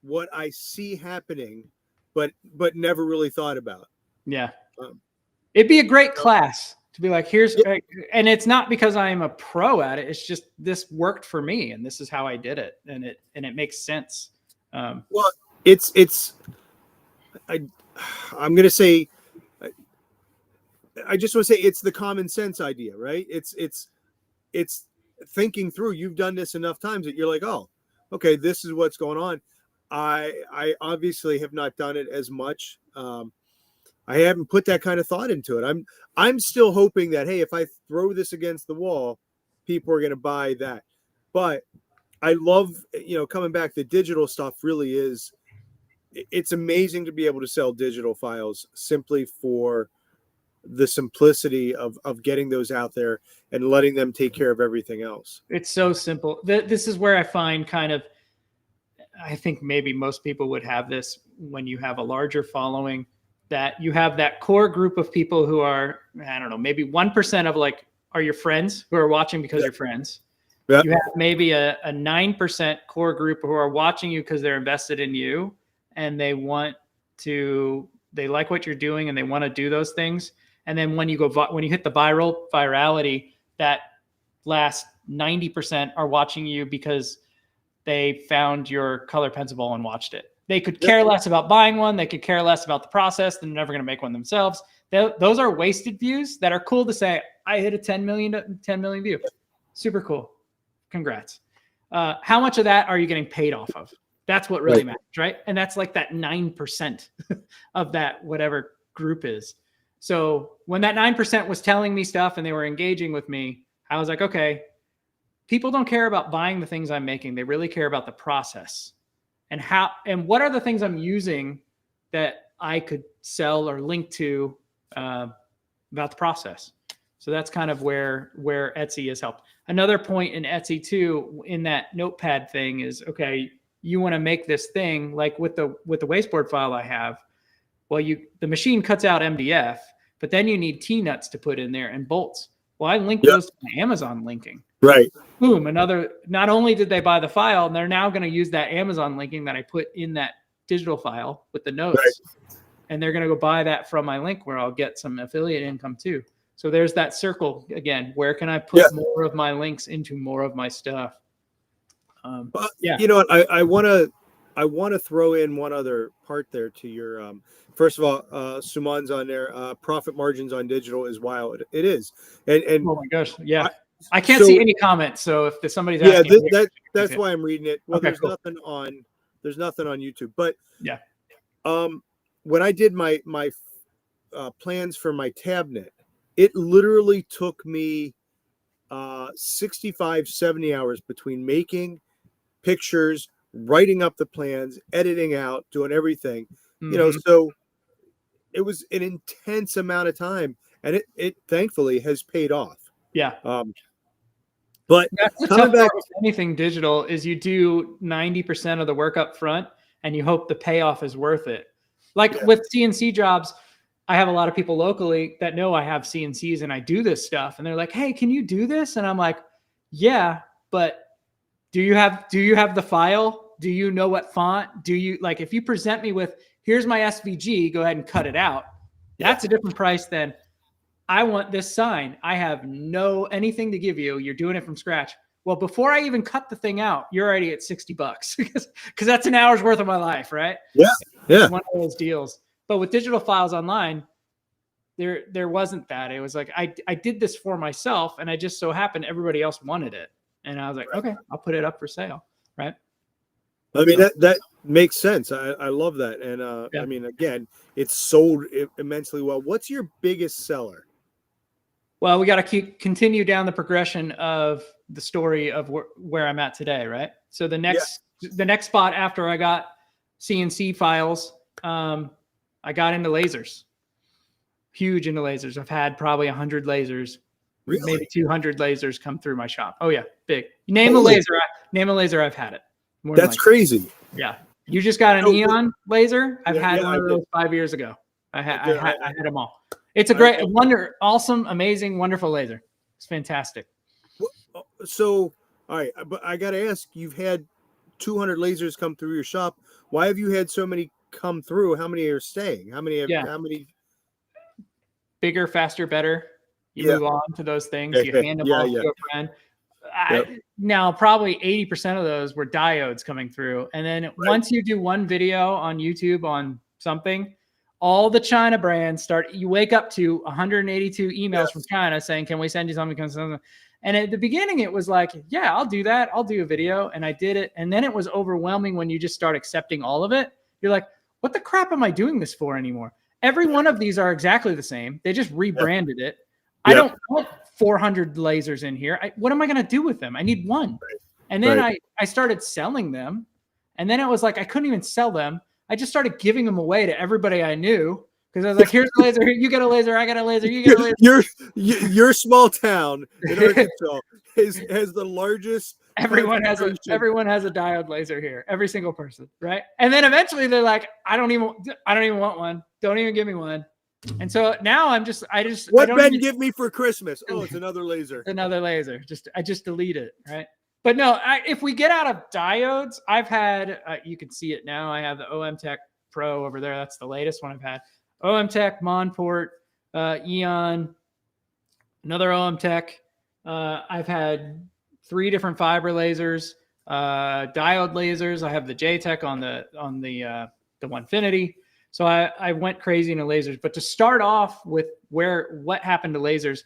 what I see happening, but never really thought about. Yeah. It'd be a great class to be like, and it's not because I'm a pro at it. It's just, this worked for me and this is how I did it. And it makes sense. Well, I'm going to say, I just want to say it's the common sense idea, right? It's thinking through. You've done this enough times that you're like, oh, okay, this is what's going on. I obviously have not done it as much. I haven't put that kind of thought into it. I'm still hoping that, hey, if I throw this against the wall, people are going to buy that. But I love, coming back, the digital stuff really is, it's amazing to be able to sell digital files simply for the simplicity of getting those out there and letting them take care of everything else. It's so simple. This is where I find I think maybe most people would have this when you have a larger following, that you have that core group of people who are, I don't know, maybe 1% of like are your friends who are watching because you're friends. Yeah. You have maybe a 9% core group who are watching you because they're invested in you and they like what you're doing and they want to do those things. And then when you hit the virality, that last 90% are watching you because they found your color pencil ball and watched it. They could care less about buying one. They could care less about the process. They're never going to make one themselves. Those are wasted views that are cool to say, I hit a 10 million view. Super cool. Congrats. How much of that are you getting paid off of? That's what really matters, right? And that's like that 9% of that whatever group is. So when that 9% was telling me stuff and they were engaging with me, I was like, okay, people don't care about buying the things I'm making. They really care about the process and what are the things I'm using that I could sell or link to about the process. So that's kind of where Etsy has helped. Another point in Etsy too, in that notepad thing is, okay, you want to make this thing like with the wasteboard file I have. Well, the machine cuts out MDF, but then you need T-nuts to put in there and bolts. Well, I linked those to my Amazon linking. Right. Boom. Not only did they buy the file, and they're now going to use that Amazon linking that I put in that digital file with the notes. And they're going to go buy that from my link where I'll get some affiliate income too. So there's that circle again. Where can I put more of my links into more of my stuff? You know what? I want to throw in one other part there to your. First of all, Suman's on there. Profit margins on digital is wild. It is, and oh my gosh, yeah. I can't see any comments. So if somebody's asking, that's why I'm reading it. Well, okay, there's nothing on YouTube, but yeah. When I did my plans for my tabnet, it literally took me 65, 70 hours between making pictures, writing up the plans, editing out, doing everything. Mm-hmm. You know, so it was an intense amount of time, and it thankfully has paid off. Yeah. But that's the tough part with anything digital is you do 90% of the work up front and you hope the payoff is worth it. Like with CNC jobs, I have a lot of people locally that know I have CNCs and I do this stuff. And they're like, hey, can you do this? And I'm like, yeah, but do you have the file? Do you know what font? Do you like, if you present me with, here's my SVG, go ahead and cut it out. That's a different price than I want this sign. I have anything to give you. You're doing it from scratch. Well, before I even cut the thing out, you're already at $60 because that's an hour's worth of my life, right? Yeah. It's one of those deals. But with digital files online, there wasn't that. It was like I did this for myself, and I just so happened everybody else wanted it, and I was like, okay, I'll put it up for sale, right? I mean that makes sense. I love that, and I mean, again, it's sold immensely well. What's your biggest seller? Well, we got to continue down the progression of the story of where I'm at today, right? So the next spot after I got CNC files, I got into lasers. Huge into lasers. I've had probably 100 lasers, maybe 200 lasers come through my shop. Oh yeah, big. Name a laser, I've had it. That's crazy. Yeah, you just got an Eon laser. I've had one of those 5 years ago. I had them all. It's a great, awesome, amazing, wonderful laser. It's fantastic. So, all right, but I got to ask, you've had 200 lasers come through your shop. Why have you had so many come through? How many are staying? How many? Bigger, faster, better. You move on to those things. You hand them off to a friend. Now, probably 80% of those were diodes coming through. And then once you do one video on YouTube on something, all the China brands you wake up to 182 emails from China saying, can we send you something? And at the beginning, it was like, yeah, I'll do that. I'll do a video. And I did it. And then it was overwhelming when you just start accepting all of it. You're like, what the crap am I doing this for anymore? Every one of these are exactly the same. They just rebranded it. I don't want 400 lasers in here. What am I going to do with them? I need one. And then I started selling them. And then it was like, I couldn't even sell them. I just started giving them away to everybody I knew because I was like, here's a laser. You get a laser. I got a laser. You get a laser. Your small town in Arkansas has the largest. Everyone has a diode laser here. Every single person, right? And then eventually they're like, I don't even want one. Don't even give me one. And so now I What don't Ben even, give me for Christmas? Oh, it's another laser. another laser. I just delete it, right? But no, if we get out of diodes, I've had, you can see it now. I have the OM Tech Pro over there. That's the latest one I've had. OM Tech, Monport, Eon, another OM Tech. I've had 3 different fiber lasers, diode lasers. I have the JTech on the Onefinity. So I went crazy into lasers. But to start off with what happened to lasers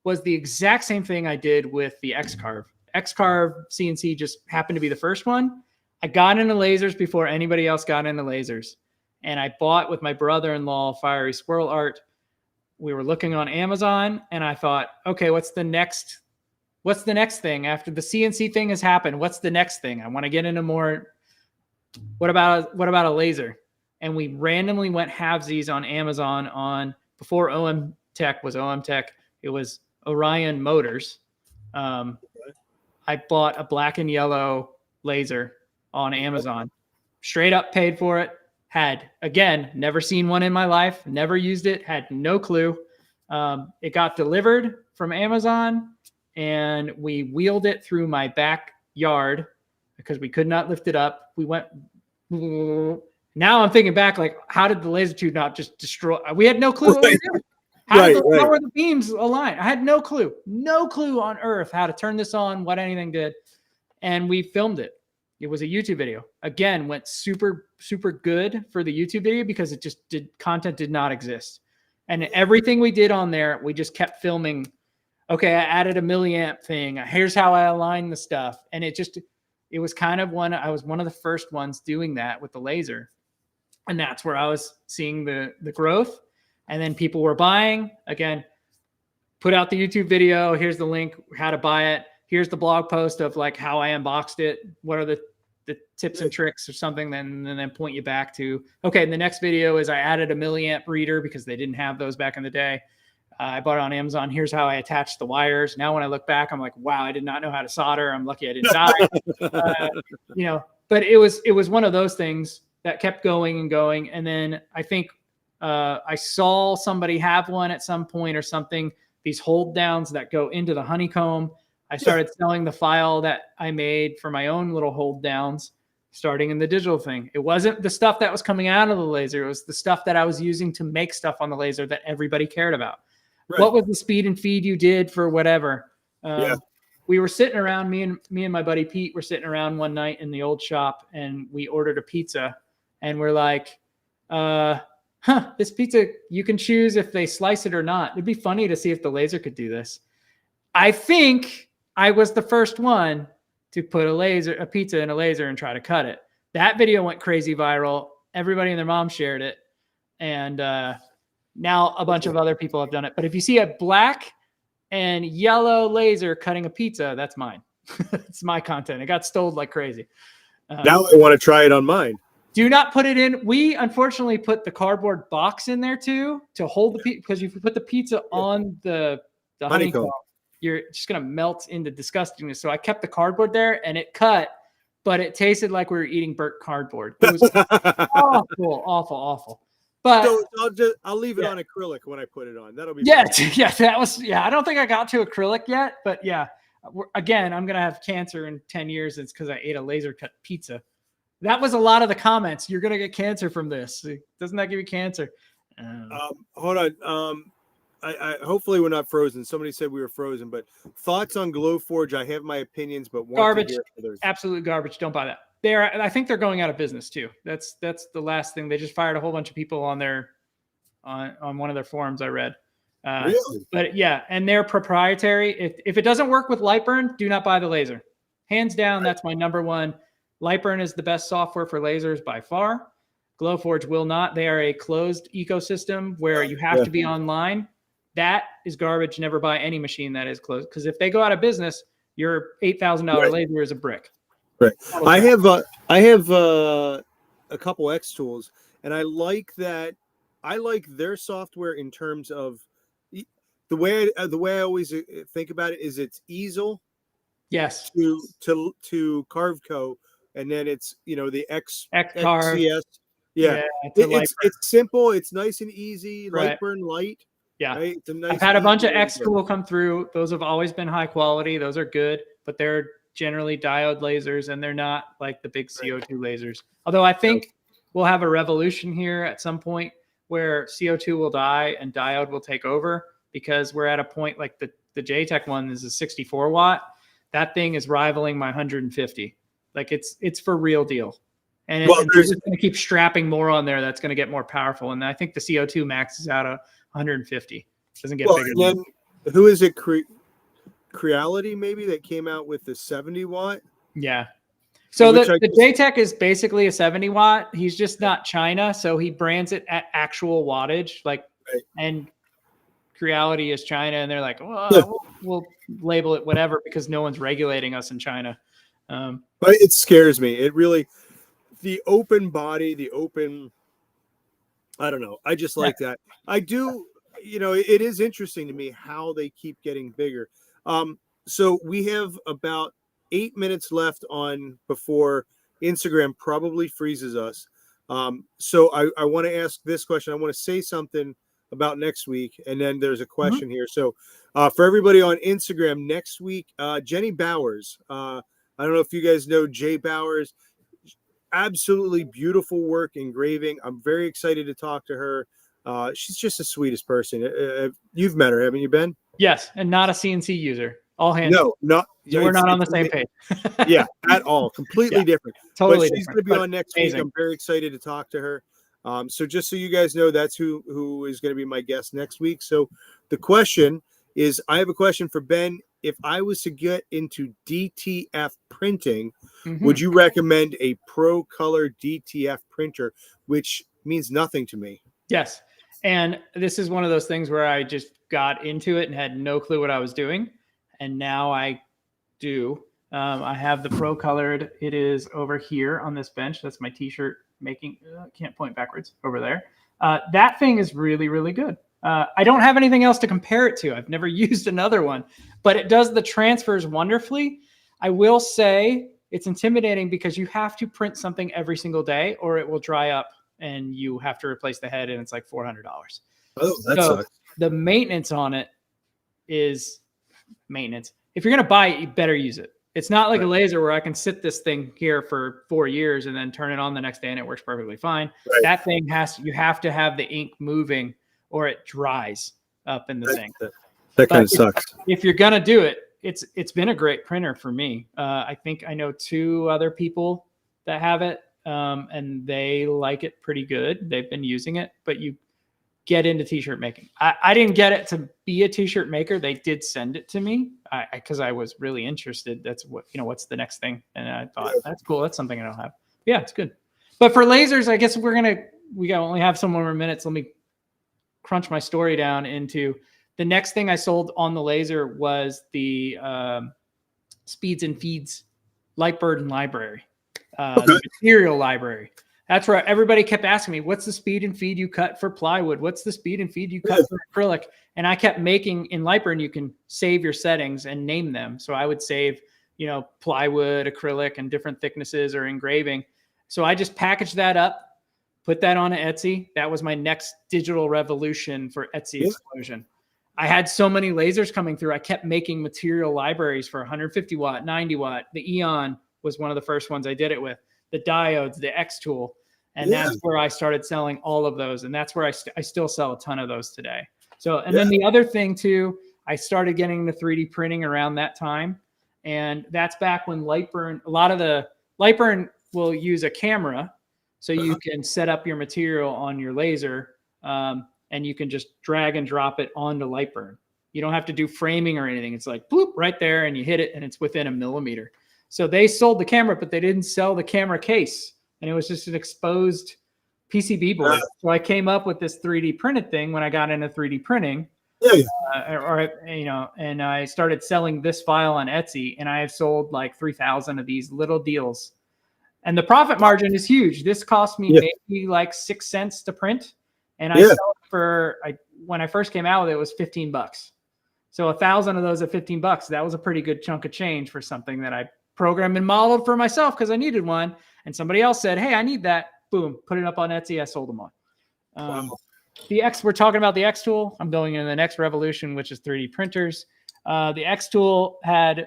was the exact same thing I did with the X-Carve. X-Carve CNC just happened to be the first one. I got into lasers before anybody else got into lasers. And I bought with my brother-in-law Fiery Squirrel Art. We were looking on Amazon and I thought, okay, what's the next thing after the CNC thing has happened? What's the next thing? I want to get into more. What about a laser? And we randomly went halvesies on Amazon before OM Tech was OM Tech. It was Orion Motors. I bought a black and yellow laser on Amazon, straight up paid for it. Had, again, never seen one in my life, never used it, had no clue. It got delivered from Amazon and we wheeled it through my backyard because we could not lift it up. We went, now I'm thinking back, like, how did the laser tube not just destroy? We had no clue what we were doing. How were the beams aligned? I had no clue on earth how to turn this on, what anything did. And we filmed it. It was a YouTube video. Again, went super, super good for the YouTube video because it just content did not exist. And everything we did on there, we just kept filming. Okay, I added a milliamp thing. Here's how I align the stuff. And it was kind of I was one of the first ones doing that with the laser. And that's where I was seeing the growth. And then people were buying. Again, put out the YouTube video. Here's the link, how to buy it. Here's the blog post of like how I unboxed it. What are the tips and tricks or something? Then point you back to, okay, and the next video is I added a milliamp reader because they didn't have those back in the day. I bought it on Amazon. Here's how I attached the wires. Now, when I look back, I'm like, wow, I did not know how to solder. I'm lucky I didn't die. But it was one of those things that kept going and going. And then I think I saw somebody have one at some point or something, these hold downs that go into the honeycomb. I started selling the file that I made for my own little hold downs, starting in the digital thing. It wasn't the stuff that was coming out of the laser. It was the stuff that I was using to make stuff on the laser that everybody cared about. Right. What was the speed and feed you did for whatever? We were sitting around, me and my buddy Pete were sitting around one night in the old shop and we ordered a pizza and we're like, this pizza, you can choose if they slice it or not. It'd be funny to see if the laser could do this. I think I was the first one to put a pizza in a laser and try to cut it. That video went crazy viral. Everybody and their mom shared it. And now a bunch of other people have done it. But if you see a black and yellow laser cutting a pizza, that's mine. It's my content. It got stolen like crazy. Now I want to try it on mine. Do not put it in. We unfortunately put the cardboard box in there too to hold the pizza, because if you put the pizza on the honeycomb, you're just going to melt into disgustingness. So I kept the cardboard there and it cut, but it tasted like we were eating burnt cardboard. It was awful. But so I'll leave it on acrylic when I put it on. That'll be I don't think I got to acrylic yet, but again, I'm going to have cancer in 10 years. It's because I ate a laser cut pizza. That was a lot of the comments. You're going to get cancer from this. Doesn't that give you cancer? Hold on. I hopefully we're not frozen. Somebody said we were frozen, but thoughts on Glowforge? I have my opinions, but garbage. Absolute garbage. Don't buy that. I think they're going out of business too. That's the last thing. They just fired a whole bunch of people on one of their forums I read. Really? But yeah, and they're proprietary. If it doesn't work with Lightburn, do not buy the laser. Hands down, that's my number one. Lightburn is the best software for lasers by far. Glowforge will not. They are a closed ecosystem where you have to be online. That is garbage. Never buy any machine that is closed, because if they go out of business, your $8,000 laser is a brick. Right. I have a couple X tools, and I like that. I like their software in terms of the way I always think about it is it's easel. Yes. To Carveco, and then it's the XCarve. XCS, Yeah, to light burn. it's simple. It's nice and easy. Right. Light burn light. Yeah. Right? It's a nice I've had a bunch of easy way to X go. tool come through. Those have always been high quality. Those are good, but they're generally diode lasers and they're not like the big CO2 lasers. Although I think we'll have a revolution here at some point where CO2 will die and diode will take over, because we're at a point like the JTech one is a 64 watt. That thing is rivaling my 150. Like it's for real deal. And Well, they're just going to keep strapping more on there. That's going to get more powerful. And I think the CO2 maxes out a 150. Doesn't get bigger. And then who is it? Creality maybe that came out with the 70 watt. Yeah. So the Which JTech is basically a 70 watt. He's just not China, so he brands it at actual wattage. Like, and Creality is China, and they're like, well, we'll label it whatever because no one's regulating us in China. But it scares me. It really, the open body, the open, I don't know. I just like that. I do, you know, it is interesting to me how they keep getting bigger. So we have about 8 minutes left on before Instagram probably freezes us. So I want to ask this question. I want to say something about next week, and then there's a question here. So for everybody on Instagram next week, Jenny Bowers. I don't know if you guys know Jay Bowers. Absolutely beautiful work engraving. I'm very excited to talk to her. She's just the sweetest person. You've met her, haven't you, Ben? Yes, and not a CNC user. All hands. No, not. So we're not on the same page. Yeah, at all. Completely different. Totally. But she's going to be on next week. I'm very excited to talk to her. So just so you guys know, that's who is going to be my guest next week. So the question is, I have a question for Ben. If I was to get into DTF printing, would you recommend a Pro Color DTF printer, which means nothing to me? Yes. And this is one of those things where I just got into it and had no clue what I was doing. And now I do. I have the Pro Colored. It is over here on this bench. That's my t-shirt making. I can't point backwards over there. That thing is really, really good. I don't have anything else to compare it to. I've never used another one, but it does the transfers wonderfully. I will say it's intimidating because you have to print something every single day or it will dry up and you have to replace the head and it's like $400. Oh, that sucks. The maintenance on it is maintenance. If you're going to buy it, you better use it. It's not like a laser where I can sit this thing here for 4 years and then turn it on the next day and it works perfectly fine. That thing you have to have the ink moving or it dries up in the thing. That kind of sucks. If you're going to do it, it's been a great printer for me. I think I know 2 other people that have it and they like it pretty good. They've been using it, but you get into t-shirt making. I didn't get it to be a t-shirt maker. They did send it to me because I was really interested. That's what's the next thing. And I thought that's cool. That's something I don't have. Yeah, it's good. But for lasers, I guess we only have some more minutes. Let me crunch my story down into the next thing I sold on the laser was the Speeds and Feeds Lightbird library, the material library. That's where everybody kept asking me, what's the speed and feed you cut for plywood? What's the speed and feed you cut for acrylic? And I kept making in Lightburn, you can save your settings and name them. So I would save, plywood, acrylic, and different thicknesses or engraving. So I just packaged that up, put that on Etsy. That was my next digital revolution for Etsy explosion. I had so many lasers coming through. I kept making material libraries for 150 watt, 90 watt. The Eon was one of the first ones I did it with. The diodes, the X tool. And that's where I started selling all of those. And that's where I still sell a ton of those today. So, and then the other thing too, I started getting the 3D printing around that time. And that's back when Lightburn, a lot of the Lightburn will use a camera. So you can set up your material on your laser and you can just drag and drop it onto Lightburn. You don't have to do framing or anything. It's like, bloop, right there. And you hit it and it's within a millimeter. So they sold the camera, but they didn't sell the camera case. And it was just an exposed PCB board. So I came up with this 3D printed thing when I got into 3D printing. And I started selling this file on Etsy. And I have sold like 3,000 of these little deals. And the profit margin is huge. This cost me maybe like 6 cents to print. And I sell it when I first came out with it, it was $15. So 1,000 of those at $15, that was a pretty good chunk of change for something that I programmed and modeled for myself because I needed one. And somebody else said, hey, I need that. boom, put it up on Etsy. I sold them all. Wow. We're talking about the X tool. I'm going in the next revolution, which is 3D printers. The X tool had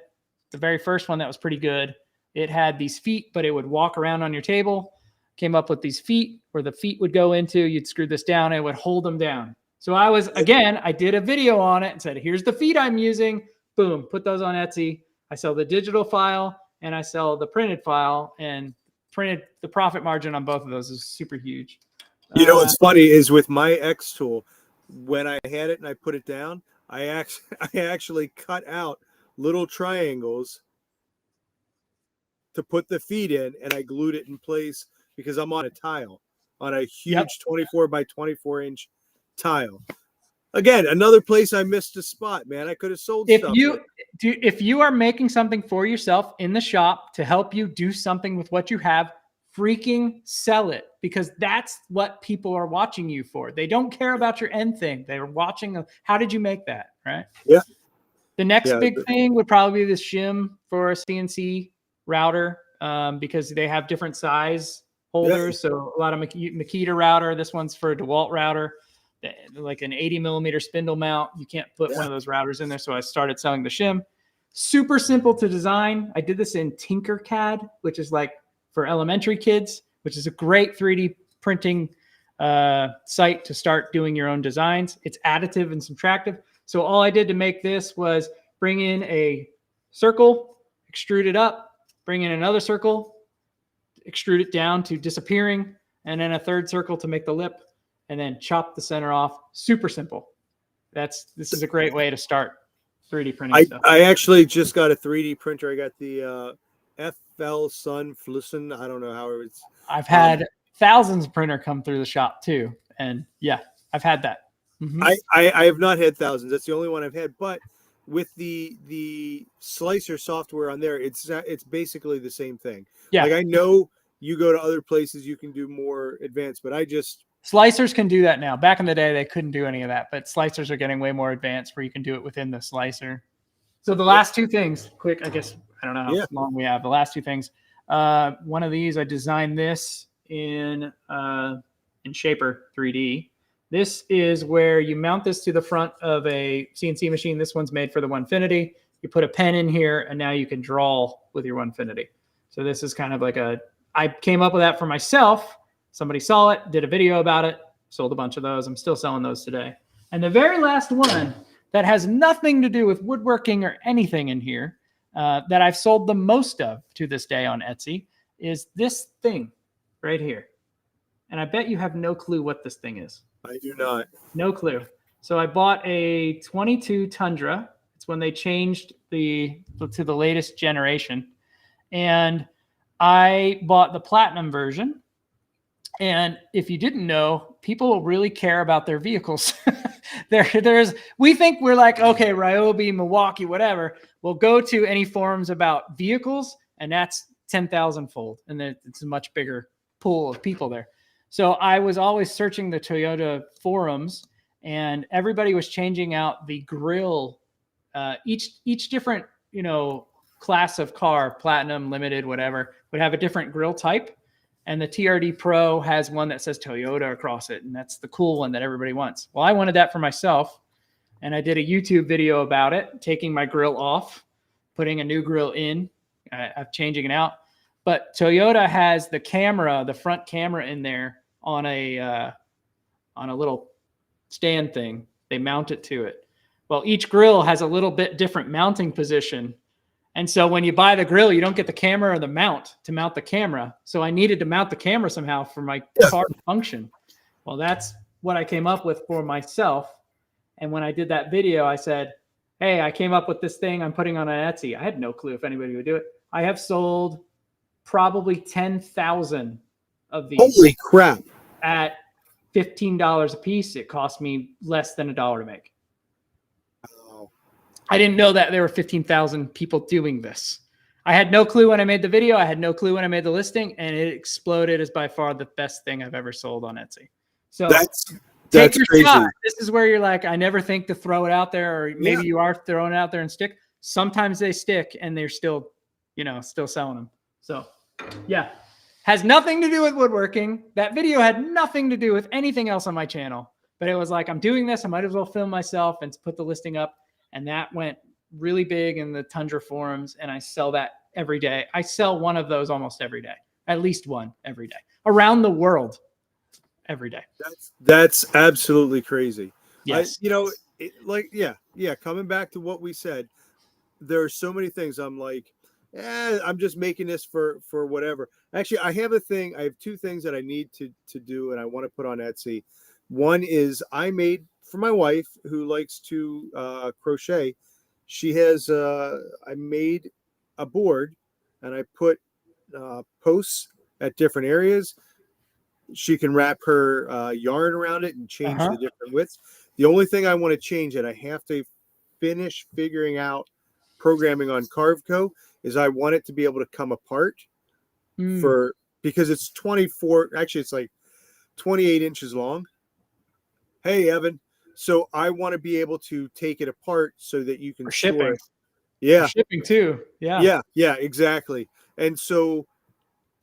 the very first one that was pretty good. It had these feet, but it would walk around on your table. Came up with these feet where the feet would go into. You'd screw this down and it would hold them down. So I did a video on it and said, here's the feet I'm using. Boom, put those on Etsy. I sell the digital file and I sell the printed file, and the profit margin on both of those is super huge. You know what's funny is with my X tool, when I had it and I put it down, I actually cut out little triangles to put the feet in, and I glued it in place because I'm on a tile, on a huge 24 by 24 inch tile. Again, another place I missed a spot, man. I could have sold stuff. If you are making something for yourself in the shop to help you do something with what you have, freaking sell it, because that's what people are watching you for. They don't care about your end thing. They're watching how did you make that, right? Yeah. The next big thing would probably be the shim for a CNC router, because they have different size holders. Yeah. So a lot of Makita router. This one's for a DeWalt router, like an 80 millimeter spindle mount. You can't put one of those routers in there. So I started selling the shim. Super simple to design. I did this in Tinkercad, which is like for elementary kids, which is a great 3D printing site to start doing your own designs. It's additive and subtractive. So all I did to make this was bring in a circle, extrude it up, bring in another circle, extrude it down to disappearing, and then a third circle to make the lip, and then chop the center off. Super simple. This is a great way to start 3D printing stuff. I actually just got a 3D printer. I got the FL Sun Flusen. I don't know how it's. I've had thousands of printer come through the shop too, and yeah, I've had that. Mm-hmm. I have not had thousands. That's the only one I've had. But with the slicer software on there, it's basically the same thing. Yeah. Like I know you go to other places, you can do more advanced, but slicers can do that now. Back in the day, they couldn't do any of that, but slicers are getting way more advanced where you can do it within the slicer. So the last two things, quick, I guess, I don't know how long we have. The last two things. One of these, I designed this in Shaper 3D. This is where you mount this to the front of a CNC machine. This one's made for the Onefinity. You put a pen in here, and now you can draw with your Onefinity. So this is kind of like I came up with that for myself. Somebody saw it, did a video about it, sold a bunch of those. I'm still selling those today. And the very last one that has nothing to do with woodworking or anything in here, that I've sold the most of to this day on Etsy, is this thing right here. And I bet you have no clue what this thing is. I do not. No clue. So I bought a 22 Tundra. It's when they changed to the latest generation. And I bought the Platinum version. And if you didn't know, people really care about their vehicles. We think we're like, okay, Ryobi, Milwaukee, whatever. We'll go to any forums about vehicles, and that's 10,000-fold. And then it's a much bigger pool of people there. So I was always searching the Toyota forums, and everybody was changing out the grill. Each different, class of car, Platinum, Limited, whatever, would have a different grill type. And the TRD Pro has one that says Toyota across it, and that's the cool one that everybody wants. Well, I wanted that for myself, and I did a YouTube video about it, taking my grill off, putting a new grill in, I'm changing it out. But Toyota has the front camera in there on a little stand thing. They mount it to it. Well, each grill has a little bit different mounting position. And so when you buy the grill, you don't get the camera or the mount to mount the camera. So I needed to mount the camera somehow for my car to function. Well, that's what I came up with for myself. And when I did that video, I said, hey, I came up with this thing I'm putting on an Etsy. I had no clue if anybody would do it. I have sold probably 10,000 of these. Holy crap. At $15 a piece. It cost me less than $1 to make. I didn't know that there were 15,000 people doing this. I had no clue when I made the video. I had no clue when I made the listing, and it exploded as by far the best thing I've ever sold on Etsy. So that's crazy. Shot. This is where you're like, I never think to throw it out there, or maybe you are throwing it out there and stick. Sometimes they stick, and they're still selling them. So, yeah. Has nothing to do with woodworking. That video had nothing to do with anything else on my channel. But it was like, I'm doing this. I might as well film myself and put the listing up. And that went really big in the Tundra forums. And I sell that every day. I sell one of those almost every day, at least one every day, around the world every day. That's absolutely crazy. Yes. Coming back to what we said, there are so many things I'm like, I'm just making this for whatever. Actually, I have two things that I need to do and I want to put on Etsy. One is I made for my wife who likes to crochet. She has I made a board and I put posts at different areas. She can wrap her yarn around it and change the different widths. The only thing I want to change, and I have to finish figuring out programming on Carveco, is I want it to be able to come apart because it's 24. Actually, it's like 28 inches long. Hey, Evan. So I want to be able to take it apart so that you can shipping. Store it. Yeah. For shipping too. Yeah. Yeah, exactly. And so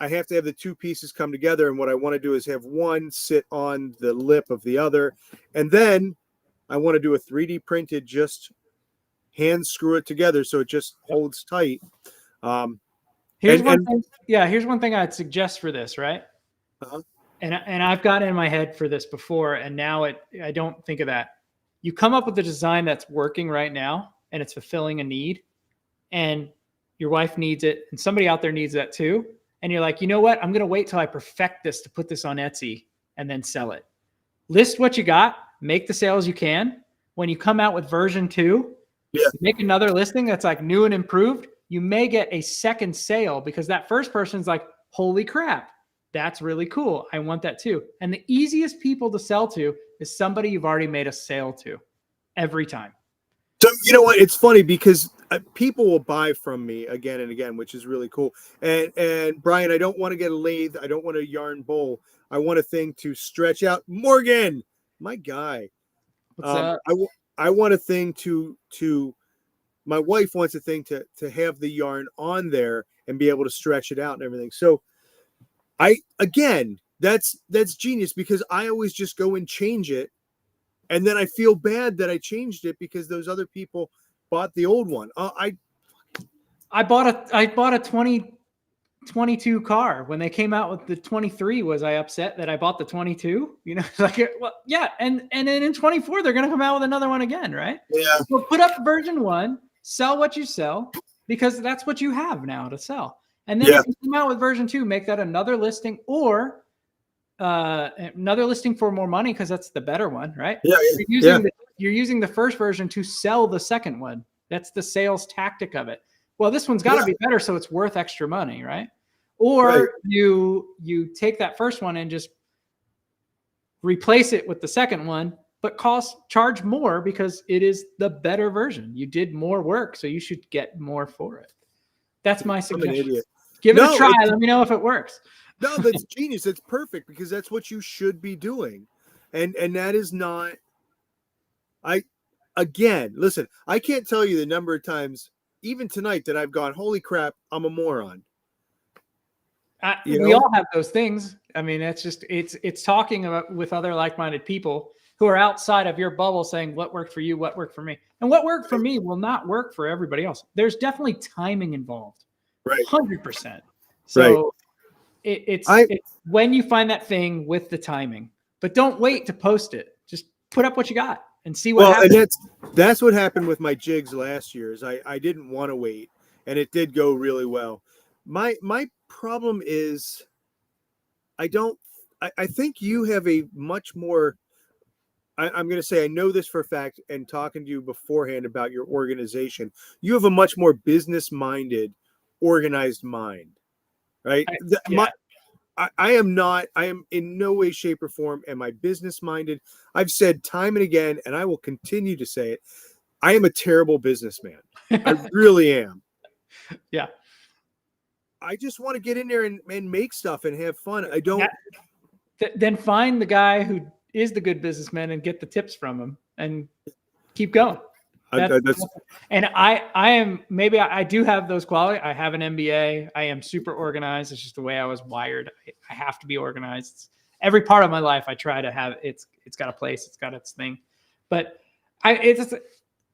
I have to have the two pieces come together. And what I want to do is have one sit on the lip of the other. And then I want to do a 3D printed, just hand screw it together so it just holds tight. Here's one thing I'd suggest for this, right? And I've gotten in my head for this before, and now I don't think of that. You come up with a design that's working right now, and it's fulfilling a need, and your wife needs it, and somebody out there needs that too. And you're like, you know what? I'm going to wait till I perfect this to put this on Etsy and then sell it. List what you got, make the sales you can. When you come out with version 2, make another listing that's like new and improved. You may get a second sale because that first person's like, holy crap, that's really cool. I want that too. And the easiest people to sell to is somebody you've already made a sale to every time. So, you know what? It's funny because people will buy from me again and again, which is really cool. And Brian, I don't want to get a lathe. I don't want a yarn bowl. I want a thing to stretch out. Morgan, my guy. I want a thing to my wife wants a thing to have the yarn on there and be able to stretch it out and everything. So that's genius because I always just go and change it. And then I feel bad that I changed it because those other people bought the old one. I bought a 2022 car. When they came out with the 23, was I upset that I bought the 22? You know, like, well, yeah. And then in 24, they're going to come out with another one again, right? Yeah. So put up version 1, sell what you sell, because that's what you have now to sell. And then if you come out with version 2, make that another listing or another listing for more money because that's the better one, right? You're using the first version to sell the second one. That's the sales tactic of it. Well, this one's got to be better, so it's worth extra money, right? Or you take that first one and just replace it with the second one, but charge more because it is the better version. You did more work, so you should get more for it. That's my suggestion. Give it a try. Let me know if it works. No, that's genius. That's perfect because that's what you should be doing. And that is not, listen, I can't tell you the number of times, even tonight, that I've gone, holy crap, I'm a moron. We all have those things. I mean, it's talking about with other like-minded people who are outside of your bubble saying what worked for you, what worked for me. And what worked for me will not work for everybody else. There's definitely timing involved. Right. 100%. So it's when you find that thing with the timing, but don't wait to post it. Just put up what you got and see what happens. And that's what happened with my jigs last year is I didn't want to wait and it did go really well. My problem is I think you have a much more, I'm going to say, I know this for a fact and talking to you beforehand about your organization, you have a much more business-minded, organized mind, right? I am in no way, shape, or form am I business-minded. I've said time and again, and I will continue to say it, I am a terrible businessman. I really am. Yeah. I just want to get in there and make stuff and have fun. I don't. Then find the guy who is the good businessman and get the tips from him and keep going. That's And I am, maybe I do have those qualities. I have an MBA. I am super organized. It's just the way I was wired. I have to be organized. Every part of my life, I try to have it's got a place. It's got its thing. But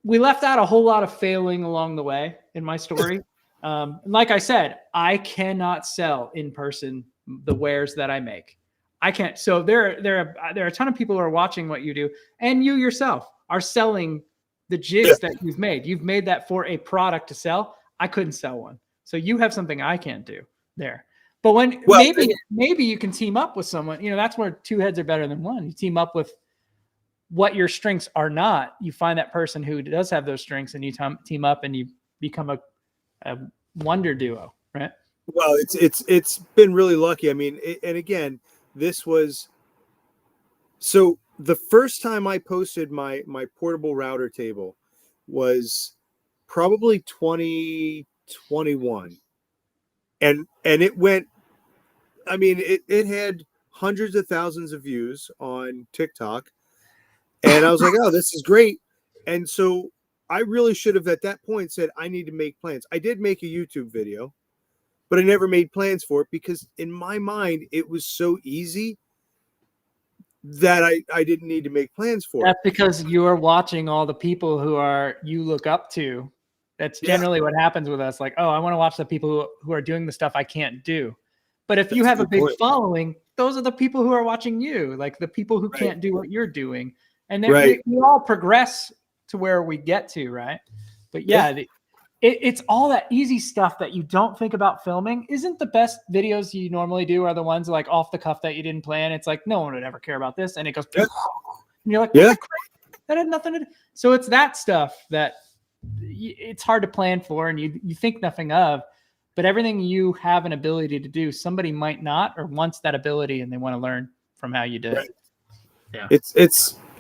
we left out a whole lot of failing along the way in my story. And like I said, I cannot sell in person the wares that I make. I can't. So there are a ton of people who are watching what you do, and you yourself are selling the jigs that you've made. You've made that for a product to sell. I couldn't sell one. So you have something I can't do there. But when maybe you can team up with someone, that's where two heads are better than one. You team up with what your strengths are not. You find that person who does have those strengths, and you team up and you become a wonder duo, right? Well, it's been really lucky. I mean, and again, this was so the first time I posted my portable router table was probably 2021, and it went. I mean, it had hundreds of thousands of views on TikTok, and I was like, oh, this is great. And so I really should have at that point said I need to make plans. I did make a YouTube video, but I never made plans for it because in my mind it was so easy that I didn't need to make plans for. That's because you're watching all the people you look up to. That's generally what happens with us. Like, oh, I want to watch the people who are doing the stuff I can't do. But if you have a big following, those are the people who are watching you, like the people who can't do what you're doing. And then we all progress to where we get to, right? But it's all that easy stuff that you don't think about filming. Isn't the best videos you normally do are the ones like off the cuff that you didn't plan? It's like, no one would ever care about this. And it goes, and you're like, that had nothing to do. So it's that stuff that it's hard to plan for and you think nothing of, but everything you have an ability to do, somebody might not, or wants that ability and they want to learn from how you did it. Yeah.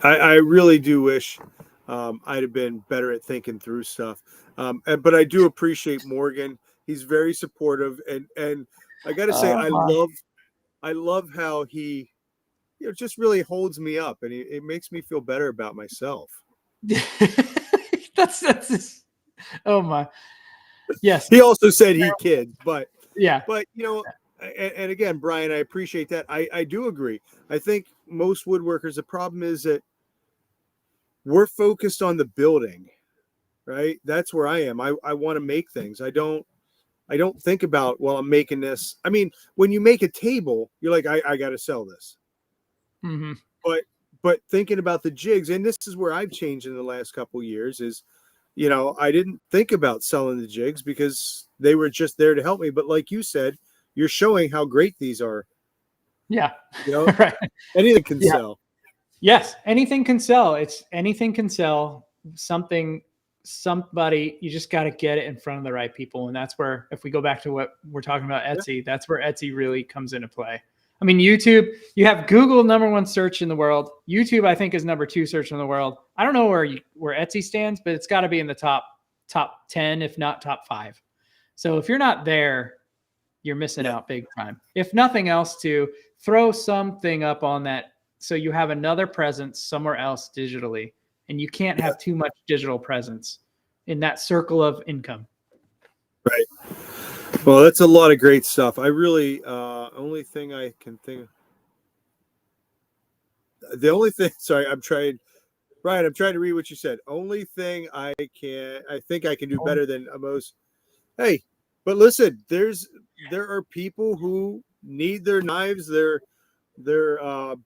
I really do wish I'd have been better at thinking through stuff. But I do appreciate Morgan. He's very supportive, and I got to say, I love how he, just really holds me up, and it makes me feel better about myself. that's just, oh my, yes. He also said he kids, but yeah, but and again, Brian, I appreciate that. I do agree. I think most woodworkers, the problem is that we're focused on the building, right? That's where I am. I want to make things. I don't think about, well, I'm making this. I mean, when you make a table, you're like, I got to sell this. Mm-hmm. But thinking about the jigs, and this is where I've changed in the last couple of years, is, I didn't think about selling the jigs because they were just there to help me. But like you said, you're showing how great these are. Yeah. Right. Anything can sell. Yes, anything can sell. Anything can sell. Somebody, you just got to get it in front of the right people. And that's where, if we go back to what we're talking about, Etsy, that's where Etsy really comes into play. I mean, YouTube, you have Google #1 search in the world. YouTube, I think, is #2 search in the world. I don't know where Etsy stands, but it's got to be in the top 10, if not top 5. So if you're not there, you're missing out big time. If nothing else, to throw something up on that so you have another presence somewhere else digitally, and you can't have too much digital presence in that circle of income. Right. Well, that's a lot of great stuff. I really, only thing I can think of, the only thing, sorry, Brian, I'm trying to read what you said. Only thing I think I can do better than most. Hey, but listen, there are people who need their knives, their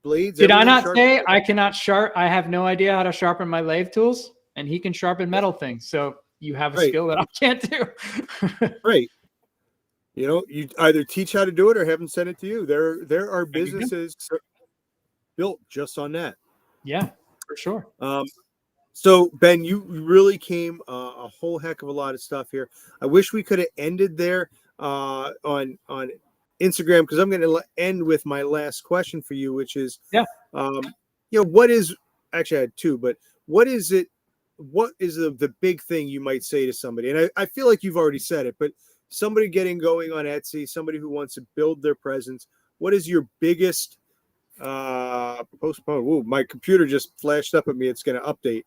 blades. Did I not say I cannot I have no idea how to sharpen my lathe tools, and he can sharpen metal things. So you have a skill that I can't do. Right. You either teach how to do it or have them send it to you. There are businesses built just on that. Yeah, for sure. So Ben, you really came a whole heck of a lot of stuff here. I wish we could have ended there on Instagram, because I'm going to end with my last question for you, which is, what is, actually I had two, but what is the big thing you might say to somebody? And I feel like you've already said it, but somebody getting going on Etsy, somebody who wants to build their presence, what is your biggest postpone? Ooh, my computer just flashed up at me. It's going to update.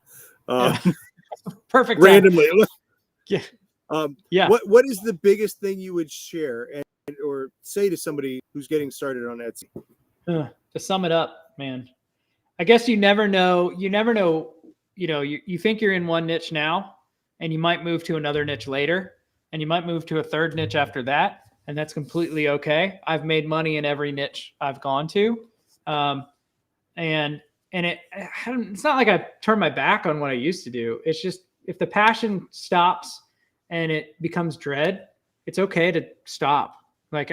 Perfect time. randomly. Yeah. Yeah. What is the biggest thing you would share or say to somebody who's getting started on Etsy? To sum it up, man, I guess you never know. You never know. You think you're in one niche now, and you might move to another niche later, and you might move to a third niche after that, and that's completely okay. I've made money in every niche I've gone to, and it's not like I turned my back on what I used to do. It's just if the passion stops and it becomes dread, it's okay to stop. Like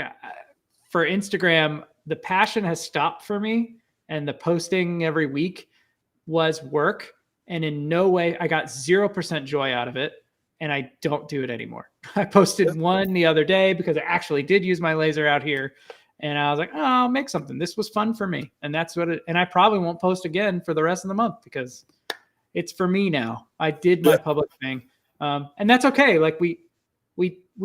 for Instagram, the passion has stopped for me, and the posting every week was work. And in no way, I got 0% joy out of it. And I don't do it anymore. I posted one the other day because I actually did use my laser out here. And I was like, oh, I'll make something. This was fun for me. And that's and I probably won't post again for the rest of the month because it's for me now. I did my public thing. And that's okay. Like we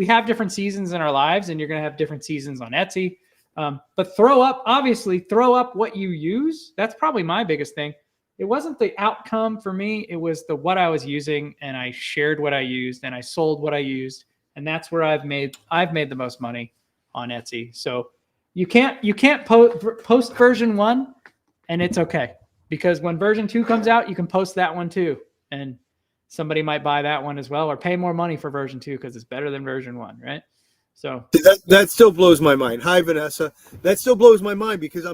have different seasons in our lives, and you're going to have different seasons on Etsy. But throw up what you use. That's probably my biggest thing. It wasn't the outcome for me. It was what I was using, and I shared what I used, and I sold what I used. And that's where I've made the most money on Etsy. So you can't post version 1, and it's okay, because when version 2 comes out, you can post that one too. And somebody might buy that one as well, or pay more money for version 2 because it's better than version 1, right? So that still blows my mind. Hi, Vanessa. That still blows my mind because I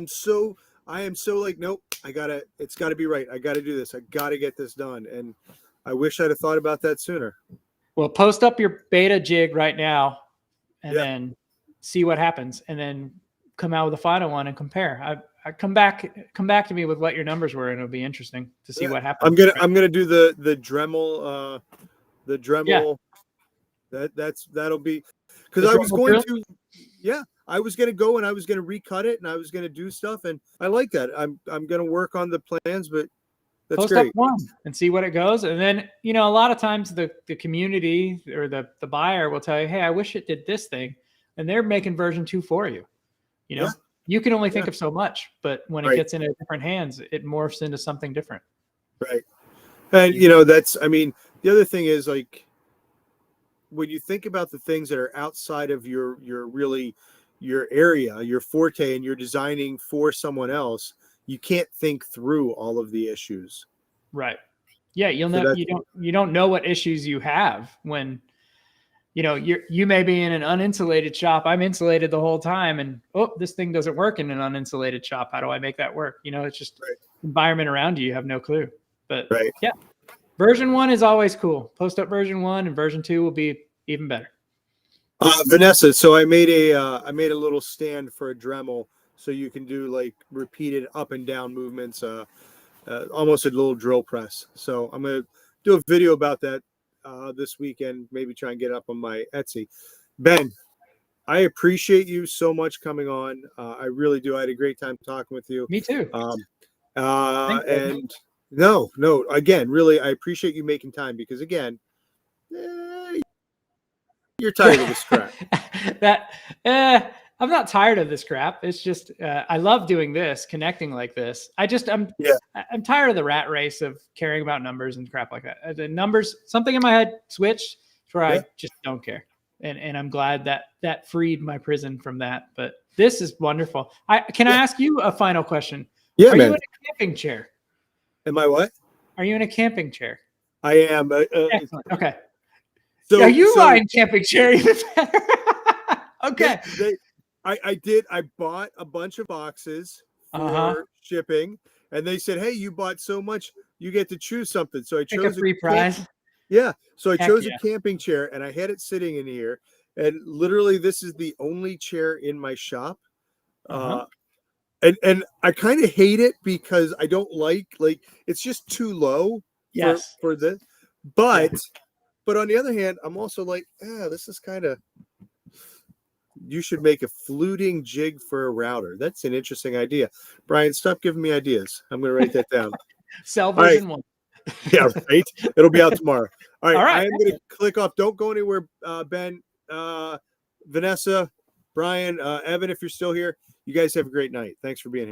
am so like, nope, it's gotta be right. I gotta do this. I gotta get this done. And I wish I'd have thought about that sooner. Well, post up your beta jig right now and then see what happens, and then come out with a final one and compare. I come back to me with what your numbers were, and it'll be interesting to see what happens. I'm gonna do the Dremel, that'll be, because I was going to, I was going to go and I was going to recut it and I was going to do stuff, and I like that. I'm going to work on the plans, but that's post great. Up one and see what it goes. And then, a lot of times the community or the buyer will tell you, hey, I wish it did this thing. And they're making version 2 for you. You can only think of so much, but when it gets into different hands, it morphs into something different. Right. And, the other thing is, like, when you think about the things that are outside of your area, your forte, and you're designing for someone else, you can't think through all of the issues. Right. Yeah. You don't know what issues you have when, you may be in an uninsulated shop. I'm insulated the whole time, and this thing doesn't work in an uninsulated shop. How do I make that work? It's just environment around you. You have no clue. But yeah, version 1 is always cool. Post up version 1, and version 2 will be even better. Vanessa, so I made a little stand for a Dremel, so you can do like repeated up and down movements, almost a little drill press. So I'm gonna do a video about that this weekend. Maybe try and get it up on my Etsy. Ben, I appreciate you so much coming on. I really do. I had a great time talking with you. Me too. And no, again, really, I appreciate you making time, because again, you're tired of this crap. I'm not tired of this crap. It's just I love doing this, connecting like this. I'm tired of the rat race of caring about numbers and crap like that. The numbers, something in my head switched to where I just don't care, and I'm glad that freed my prison from that. But this is wonderful. Can I ask you a final question? Yeah, Are man. you in a camping chair? Am I what? Are you in a camping chair? I am. Excellent. Okay. So are you buying camping chair even better? Okay. I bought a bunch of boxes for shipping, and they said, hey, you bought so much, you get to choose something. So I chose a free prize. So I chose a camping chair, and I had it sitting in here, and literally this is the only chair in my shop. And I kind of hate it because I don't like it's just too low for this. But on the other hand, I'm also like, this is kind of, you should make a fluting jig for a router. That's an interesting idea. Brian, stop giving me ideas. I'm going to write that down. Sell version 1. Yeah, right. It'll be out tomorrow. All right. I am going to click off. Don't go anywhere, Ben, Vanessa, Brian, Evan, if you're still here. You guys have a great night. Thanks for being here.